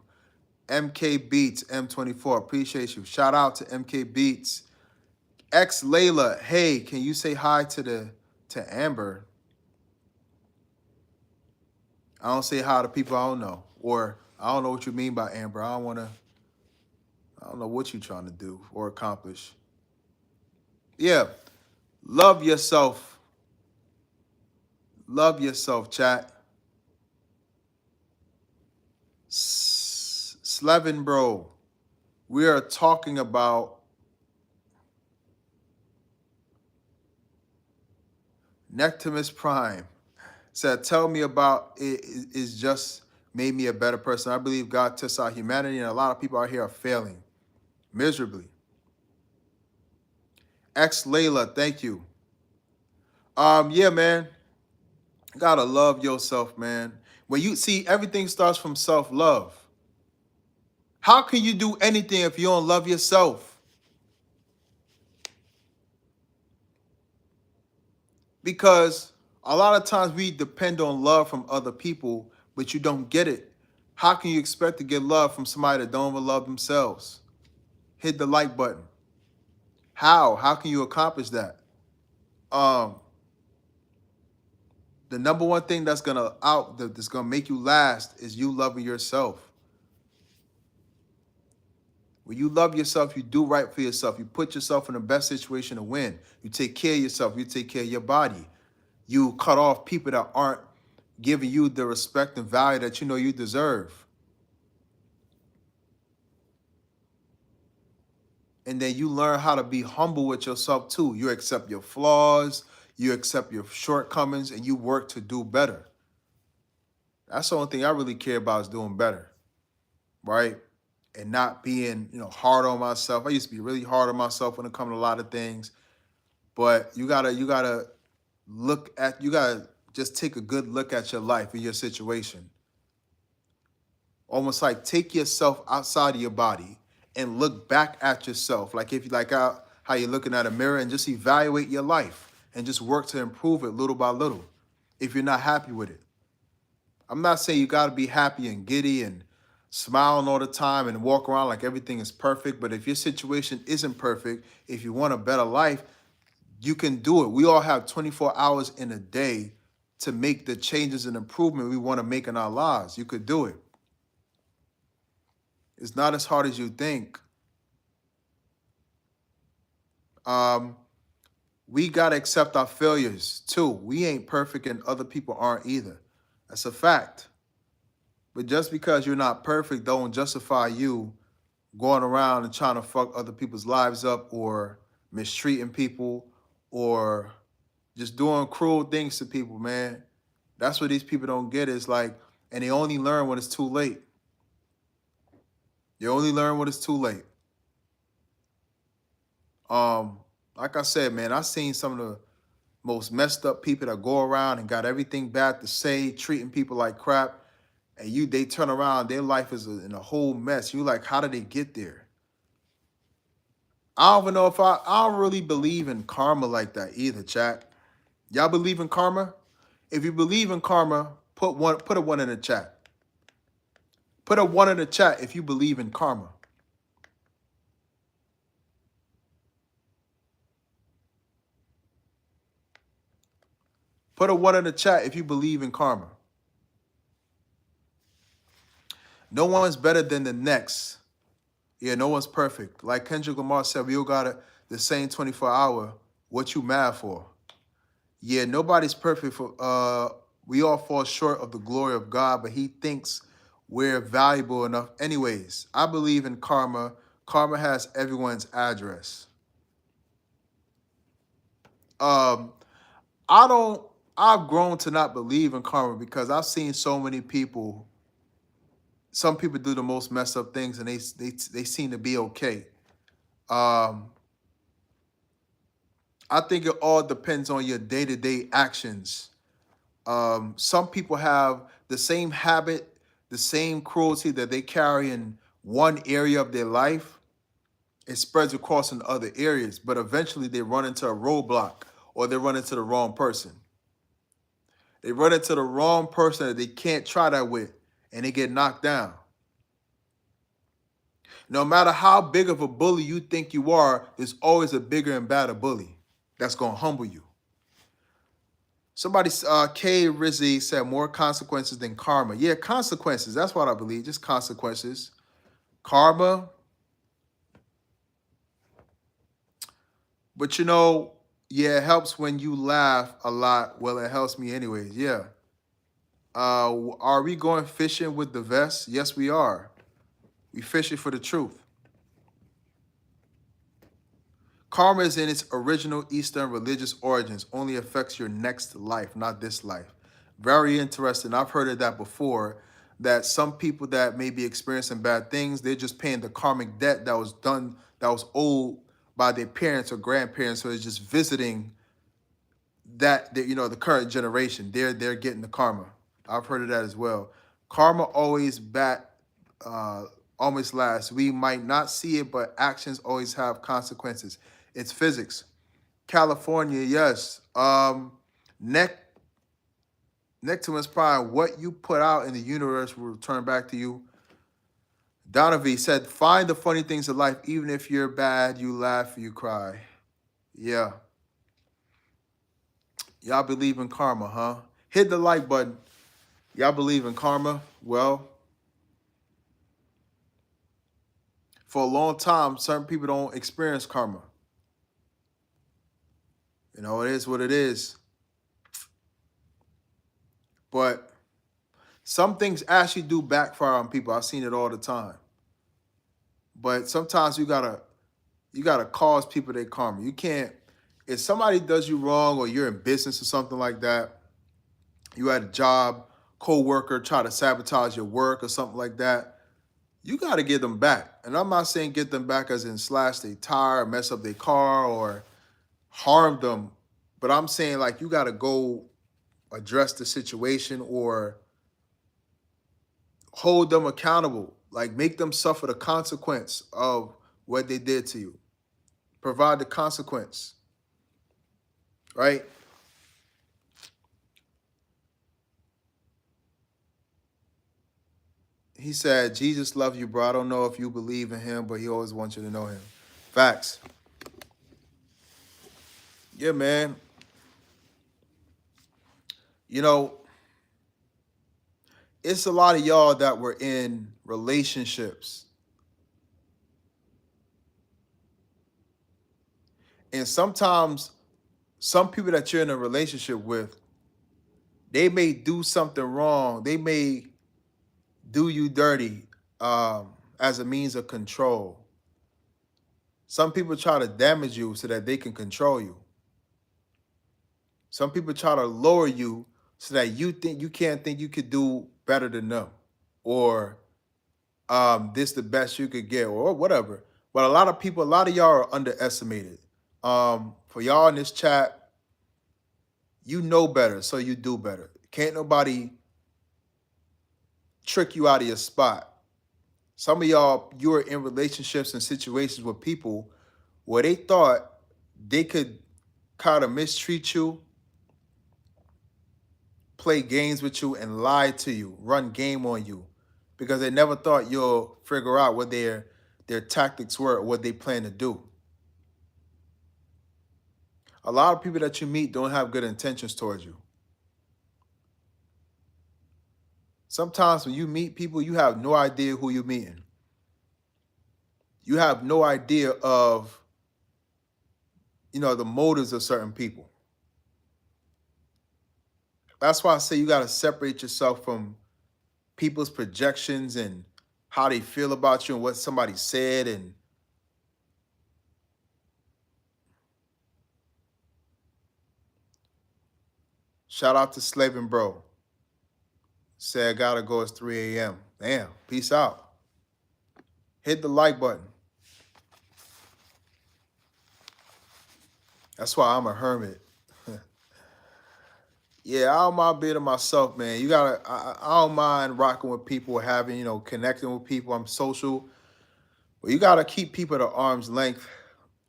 MK Beats, M24. Appreciate you. Shout out to MK Beats. X Layla, hey, can you say hi to Amber? I don't say hi to people I don't know. Or I don't know what you mean by Amber. I don't know what you're trying to do or accomplish. Yeah. Love yourself. Love yourself, chat. Slevin, bro. We are talking about Nectimus Prime. Said, tell me about it is just made me a better person. I believe God tests out humanity, and a lot of people out here are failing miserably. X Layla, thank you. Yeah, man. Gotta love yourself, man. When you see everything starts from self-love. How can you do anything if you don't love yourself? Because a lot of times we depend on love from other people, but you don't get it. How can you expect to get love from somebody that don't even love themselves? hit the like button. How? How can you accomplish that? Um, the number one thing that's gonna make you last is you loving yourself. When you love yourself, you do right for yourself. You put yourself in the best situation to win. You take care of yourself. You take care of your body. You cut off people that aren't giving you the respect and value that you know you deserve. And then you learn how to be humble with yourself too. You accept your flaws, you accept your shortcomings, and you work to do better. That's the only thing I really care about is doing better, right? And not being, hard on myself. I used to be really hard on myself when it comes to a lot of things. But you gotta just take a good look at your life and your situation. Almost like take yourself outside of your body and look back at yourself. Like if you like how you're looking at a mirror and just evaluate your life and just work to improve it little by little if you're not happy with it. I'm not saying you gotta be happy and giddy and smiling all the time and walk around like everything is perfect. But if your situation isn't perfect, if you want a better life, you can do it. We all have 24 hours in a day to make the changes and improvement we want to make in our lives. You could do it. It's not as hard as you think. We got to accept our failures too. We ain't perfect and other people aren't either. That's a fact. But just because you're not perfect don't justify you going around and trying to fuck other people's lives up or mistreating people or just doing cruel things to people, man. That's what these people don't get is like, and they only learn when it's too late. You only learn when it's too late. Like I said, man, I've seen some of the most messed up people that go around and got everything bad to say, treating people like crap, and they turn around, their life is in a whole mess. You like, how did they get there? I don't even know if I don't really believe in karma like that either, chat. Y'all believe in karma? If you believe in karma, put a one in the chat. Put a one in the chat if you believe in karma. Put a one in the chat if you believe in karma. No one's better than the next. Yeah, no one's perfect. Like Kendrick Lamar said, we all got the same 24-hour. What you mad for? Yeah, nobody's perfect. We all fall short of the glory of God, but he thinks we're valuable enough anyways. I believe in karma. Karma has everyone's address. Um, I've grown to not believe in karma because I've seen so many people. Some people do the most messed up things and they seem to be okay. I think it all depends on your day-to-day actions. Some people have the same habit, the same cruelty that they carry in one area of their life. It spreads across in other areas, but eventually they run into a roadblock or they run into the wrong person. They run into the wrong person that they can't try that with, and they get knocked down. No matter how big of a bully you think you are, there's always a bigger and badder bully that's going to humble you. Somebody, K. Rizzi said more consequences than karma. Yeah, consequences. That's what I believe. Just consequences. Karma. But yeah, it helps when you laugh a lot. Well, it helps me anyways. Yeah. Are we going fishing with the vest? Yes, we are. We fishing for the truth. Karma is in its original Eastern religious origins, only affects your next life, not this life. Very interesting. I've heard of that before, that some people that may be experiencing bad things, they're just paying the karmic debt that was done, that was owed by their parents or grandparents. So it's just visiting the current generation. They're getting the karma. I've heard of that as well. Karma always lasts. We might not see it, but actions always have consequences. It's physics. California, yes. Neck to inspire, what you put out in the universe will return back to you. Donovan said, find the funny things in life. Even if you're bad, you laugh, you cry. Yeah. Y'all believe in karma, huh? Hit the like button. Y'all believe in karma? Well, for a long time, certain people don't experience karma. You know, it is what it is. But some things actually do backfire on people. I've seen it all the time. But sometimes you gotta cause people their karma. You can't, if somebody does you wrong or you're in business or something like that, you had a job, co-worker try to sabotage your work or something like that, you got to get them back. And I'm not saying get them back as in slash their tire, or mess up their car, or harm them. But I'm saying like you got to go address the situation or hold them accountable. Like make them suffer the consequence of what they did to you. Provide the consequence, right? He said, Jesus loves you, bro. I don't know if you believe in him, but he always wants you to know him. Facts. Yeah, man. You know, it's a lot of y'all that were in relationships. And sometimes some people that you're in a relationship with, they may do something wrong. They may do you dirty as a means of control. Some people try to damage you so that they can control you. Some people try to lower you so that you think you can't think you could do better than them, or this the best you could get, or whatever. But a lot of people, a lot of y'all are underestimated. For y'all in this chat, you know better, so you do better. Can't nobody trick you out of your spot. Some of y'all, you are in relationships and situations with people where they thought they could kind of mistreat you, play games with you, and lie to you, run game on you, because they never thought you'll figure out what their tactics were or what they plan to do. A lot of people that you meet don't have good intentions towards you. Sometimes when you meet people, you have no idea who you're meeting. You have no idea of, the motives of certain people. That's why I say you got to separate yourself from people's projections and how they feel about you and what somebody said. And shout out to Slavin Bro. Say I gotta go, it's 3 a.m. Damn, peace out. Hit the like button. That's why I'm a hermit. Yeah, I don't mind being to myself, man. You gotta, I don't mind rocking with people, having, connecting with people. I'm social. But you gotta keep people at arm's length.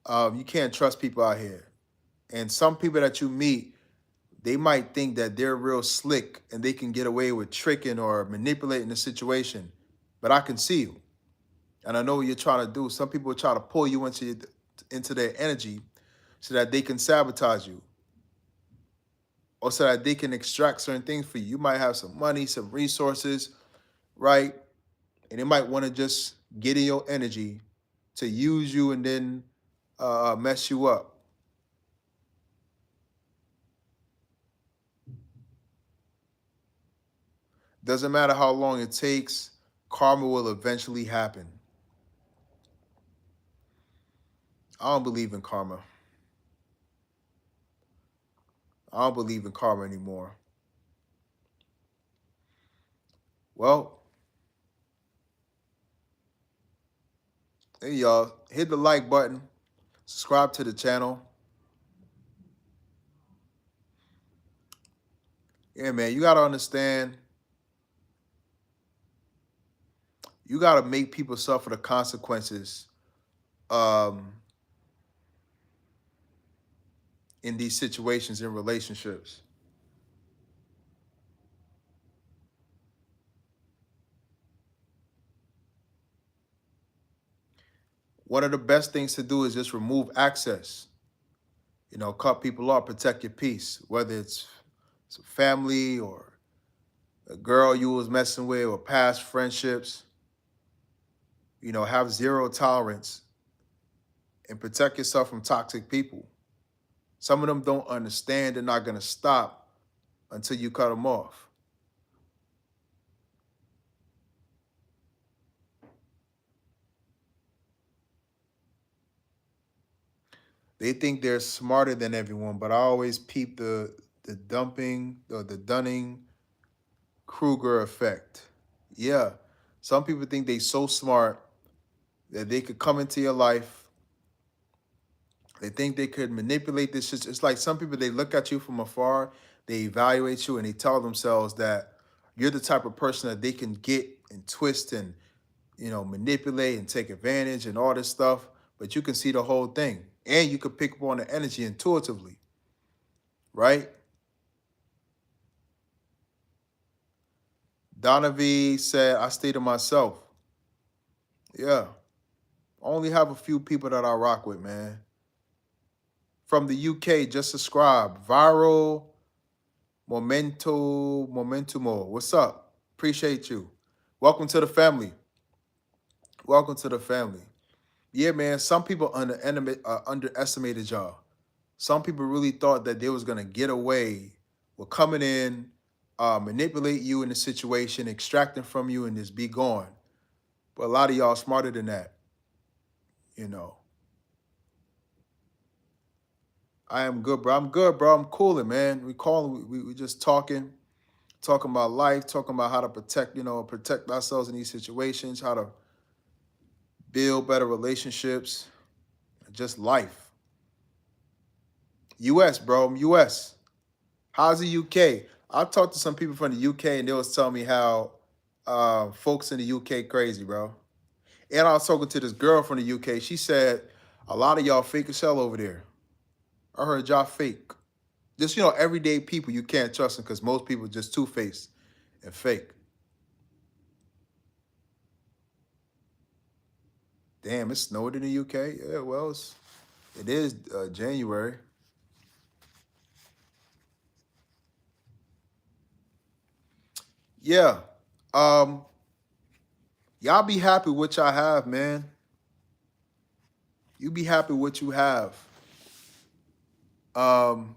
You can't trust people out here. And some people that you meet, they might think that they're real slick and they can get away with tricking or manipulating the situation. But I can see you. And I know what you're trying to do. Some people try to pull you into their energy so that they can sabotage you, or so that they can extract certain things for you. You might have some money, some resources, right? And they might want to just get in your energy to use you and then mess you up. Doesn't matter how long it takes, karma will eventually happen. I don't believe in karma. I don't believe in karma anymore. Well, hey y'all, hit the like button, subscribe to the channel. Yeah, man, you gotta understand, you gotta make people suffer the consequences in these situations in relationships. One of the best things to do is just remove access. You know, cut people off, protect your peace, whether it's a family or a girl you was messing with or past friendships. You know, have zero tolerance and protect yourself from toxic people. Some of them don't understand. They're not going to stop until you cut them off. They think they're smarter than everyone, but I always peep the Dunning Kruger effect. Yeah, some people think they so smart that they could come into your life. They think they could manipulate this. It's like some people, they look at you from afar, they evaluate you, and they tell themselves that you're the type of person that they can get and twist and, you know, manipulate and take advantage and all this stuff. But you can see the whole thing, and you can pick up on the energy intuitively, right? Donovan said, I stay to myself. Yeah. I only have a few people that I rock with, man. From the UK, just subscribe. Viral Momentumo. What's up? Appreciate you. Welcome to the family. Welcome to the family. Yeah, man. Some people underestimated y'all. Some people really thought that they was gonna get away with coming in, manipulate you in the situation, extracting from you, and just be gone. But a lot of y'all smarter than that. You know. I am good, bro. I'm good, bro. I'm cooling, man. We just talking about life, talking about how to protect ourselves in these situations, how to build better relationships, just life. US, bro. I'm US. How's the UK? I talked to some people from the UK and they was telling me how folks in the UK crazy, bro. And I was talking to this girl from the UK. She said a lot of y'all fake as hell over there. I heard y'all fake. Just, everyday people, you can't trust them because most people just two-faced and fake. Damn, it snowed in the UK? Yeah, well, it is January. Yeah. Y'all be happy with what y'all have, man. You be happy with what you have. And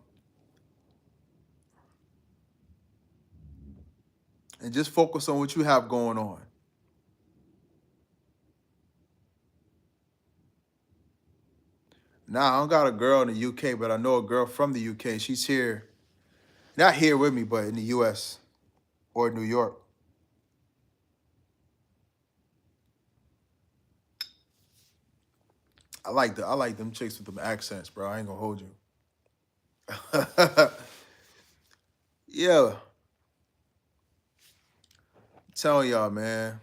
just focus on what you have going on. Nah, I don't got a girl in the UK, but I know a girl from the UK. She's here. Not here with me, but in the US or New York. I like them chicks with them accents, bro. I ain't gonna hold you. Yeah. I'm telling y'all, man.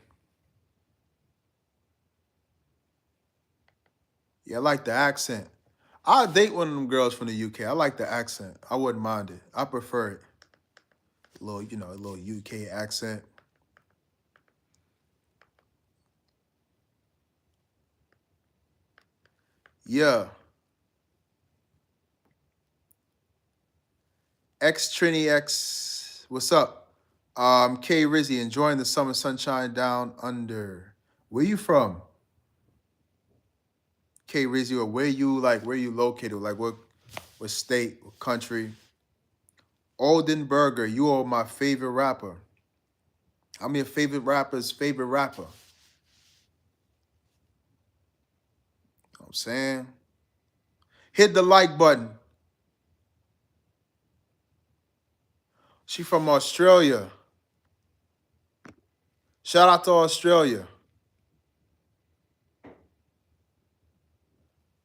Yeah, I like the accent. I'll date one of them girls from the UK. I like the accent. I wouldn't mind it. I prefer it. A little UK accent. Yeah. X Trini X. What's up? K Rizzy, enjoying the summer sunshine down under. Where you from? K Rizzy, or where you located? Like what state, what country? Oldenburger, you are my favorite rapper. I'm your favorite rapper's favorite rapper. You know what I'm saying? Hit the like button. She from Australia. Shout out to Australia.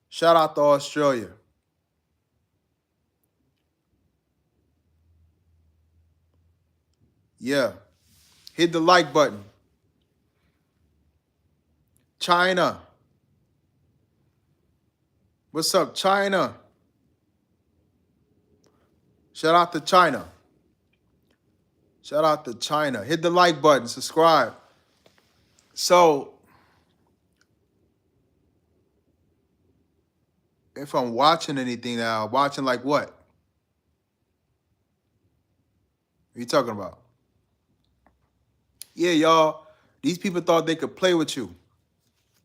Shout out to Australia. Yeah. Hit the like button. China. What's up, China? Shout out to China. Shout out to China. Hit the like button. Subscribe. So, if I'm watching anything now, watching like what? What are you talking about? Yeah, y'all. These people thought they could play with you.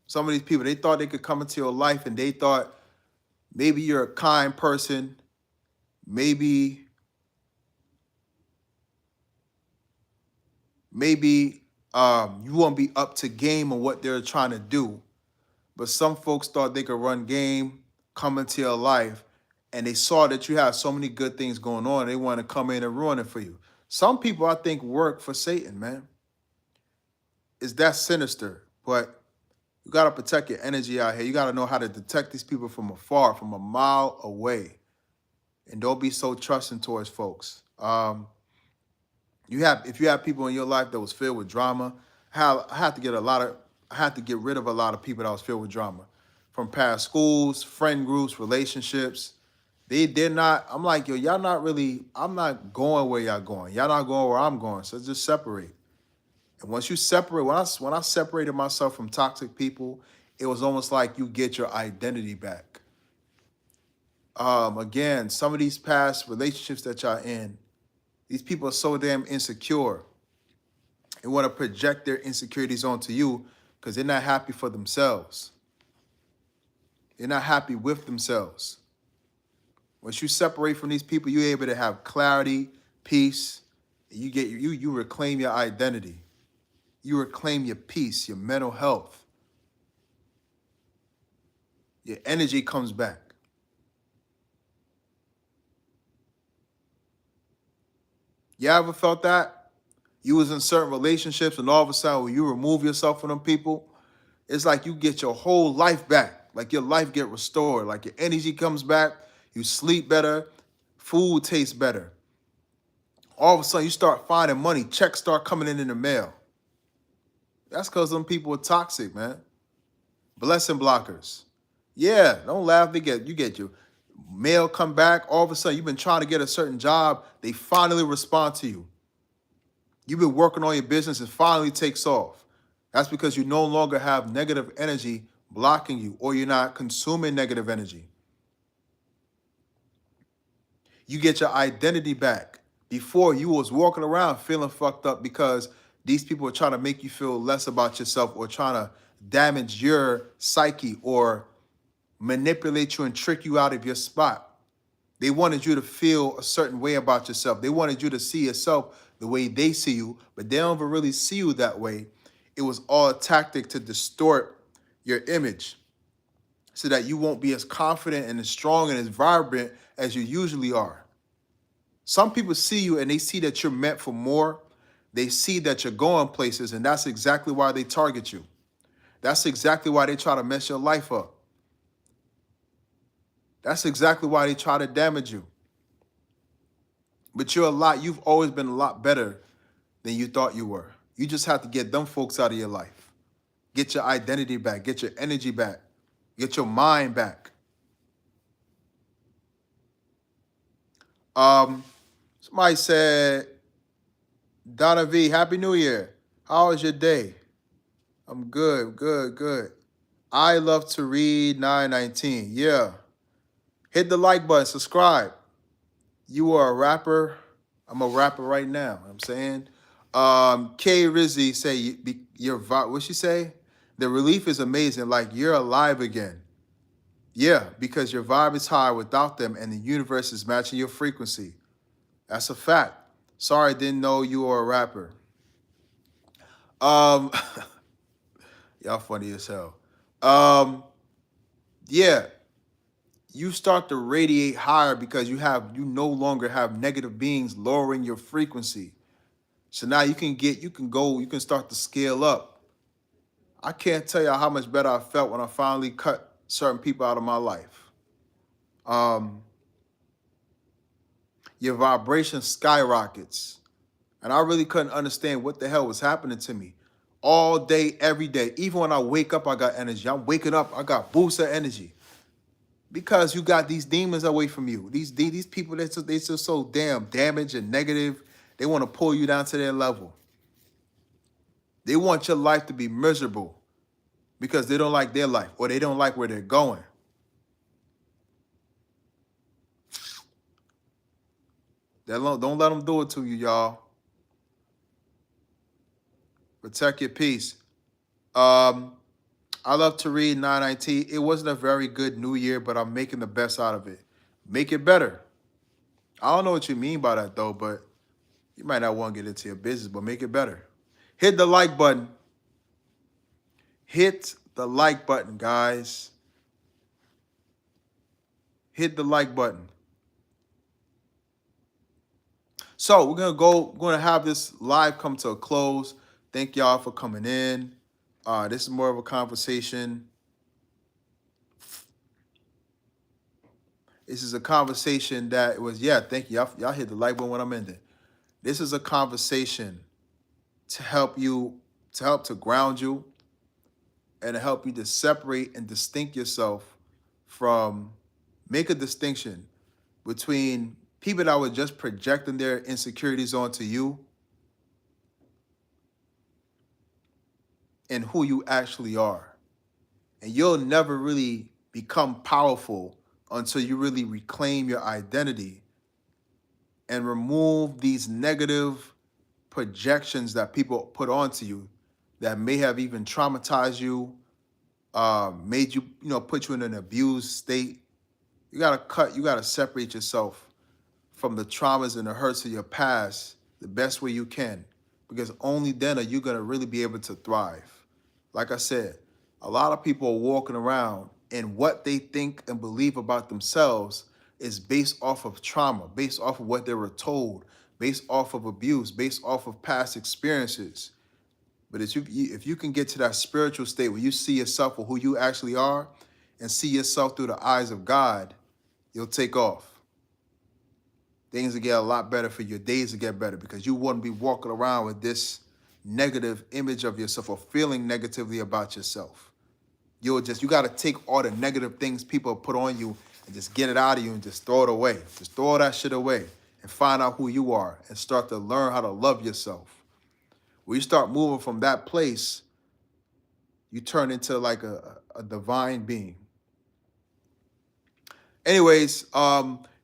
Some of these people, they thought they could come into your life and they thought maybe you're a kind person. Maybe, you won't be up to game on what they're trying to do. But some folks thought they could run game, come into your life, and they saw that you have so many good things going on. They want to come in and ruin it for you. Some people, I think, work for Satan, man. It's that sinister. But you got to protect your energy out here. You got to know how to detect these people from afar, from a mile away. And don't be so trusting towards folks. If you have people in your life that was filled with drama, I had to get rid of a lot of people that was filled with drama, from past schools, friend groups, relationships. They're not. I'm like, yo, y'all not really. I'm not going where y'all going. Y'all not going where I'm going. So just separate. And once you separate, when I separated myself from toxic people, it was almost like you get your identity back. Again, some of these past relationships that y'all in, these people are so damn insecure and want to project their insecurities onto you because they're not happy for themselves. They're not happy with themselves. Once you separate from these people, you're able to have clarity, peace. You reclaim your identity. You reclaim your peace, your mental health. Your energy comes back. You ever felt that? You was in certain relationships and all of a sudden when you remove yourself from them people, it's like you get your whole life back. Like your life get restored. Like your energy comes back. You sleep better. Food tastes better. All of a sudden you start finding money. Checks start coming in the mail. That's because them people are toxic, man. Blessing blockers. Yeah, don't laugh. You get your mail come back. All of a sudden you've been trying to get a certain job. They finally respond to you. You've been working on your business and finally takes off. That's because you no longer have negative energy blocking you, or you're not consuming negative energy. You get your identity back. Before, you was walking around feeling fucked up because these people are trying to make you feel less about yourself or trying to damage your psyche or manipulate you and trick you out of your spot. They wanted you to feel a certain way about yourself. They wanted you to see yourself the way they see you, but they don't ever really see you that way. It was all a tactic to distort your image so that you won't be as confident and as strong and as vibrant as you usually are. Some people see you and they see that you're meant for more. They see that you're going places, and that's exactly why they target you. That's exactly why they try to mess your life up. That's exactly why they try to damage you. But you've always been a lot better than you thought you were. You just have to get them folks out of your life. Get your identity back. Get your energy back. Get your mind back. Somebody said, Donna V, Happy New Year. How was your day? I'm good, good, good. I love to read 919. Yeah. Hit the like button, subscribe. You are a rapper. I'm a rapper right now. You know what I'm saying? Kay Rizzi say your vibe. What she say? The relief is amazing. Like you're alive again. Yeah, because your vibe is high without them, and the universe is matching your frequency. That's a fact. Sorry, I didn't know you were a rapper. Y'all funny as hell. Yeah. You start to radiate higher because you no longer have negative beings lowering your frequency. So now you can start to scale up. I can't tell y'all how much better I felt when I finally cut certain people out of my life. Your vibration skyrockets. And I really couldn't understand what the hell was happening to me. All day, every day. Even when I wake up, I got energy. I'm waking up, I got boosts of energy. Because you got these demons away from you. These people, they're just so damn damaged and negative. They want to pull you down to their level. They want your life to be miserable because they don't like their life or they don't like where they're going. Don't let them do it to you, y'all. Protect your peace. I love to read 919. It wasn't a very good new year, but I'm making the best out of it. Make it better. I don't know what you mean by that though, but you might not want to get into your business, but make it better. Hit the like button. Hit the like button, guys. Hit the like button. So we're gonna have this live come to a close. Thank y'all for coming in. This is more of a conversation. This is a conversation that was, thank you. Y'all hit the like button when I'm ending. This is a conversation to help to ground you and to help you to separate and distinct yourself from, make a distinction between people that were just projecting their insecurities onto you and who you actually are. And you'll never really become powerful until you really reclaim your identity and remove these negative projections that people put onto you that may have even traumatized you, made you, put you in an abused state. You gotta separate yourself from the traumas and the hurts of your past the best way you can, because only then are you gonna really be able to thrive. Like I said, a lot of people are walking around and what they think and believe about themselves is based off of trauma, based off of what they were told, based off of abuse, based off of past experiences. But if you can get to that spiritual state where you see yourself for who you actually are and see yourself through the eyes of God, you'll take off. Things will get a lot better for you. Your days will get better because you wouldn't be walking around with this negative image of yourself or feeling negatively about yourself. You got to take all the negative things people put on you and just get it out of you and just throw it away. Just throw all that shit away and find out who you are and start to learn how to love yourself. When you start moving from that place, you turn into like a divine being. Anyways,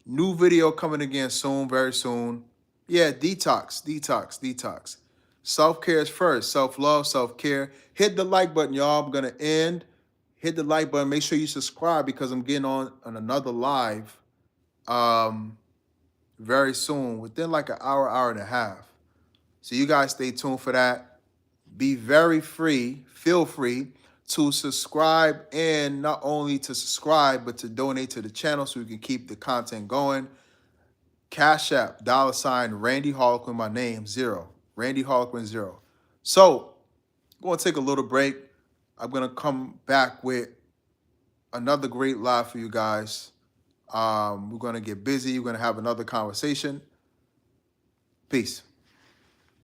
new video coming again soon, very soon. Yeah, detox. Self-care is first. Self-love, self-care. Hit the like button, y'all. I'm going to end. Hit the like button. Make sure you subscribe because I'm getting on another live very soon, within like an hour and a half. So you guys stay tuned for that. Be very free. Feel free to subscribe, and not only to subscribe, but to donate to the channel so we can keep the content going. Cash App, $ Randy Harlequin, my name, 0. Randy Harlequin, 0. So, I'm going to take a little break. I'm going to come back with another great live for you guys. We're going to get busy. We're going to have another conversation. Peace.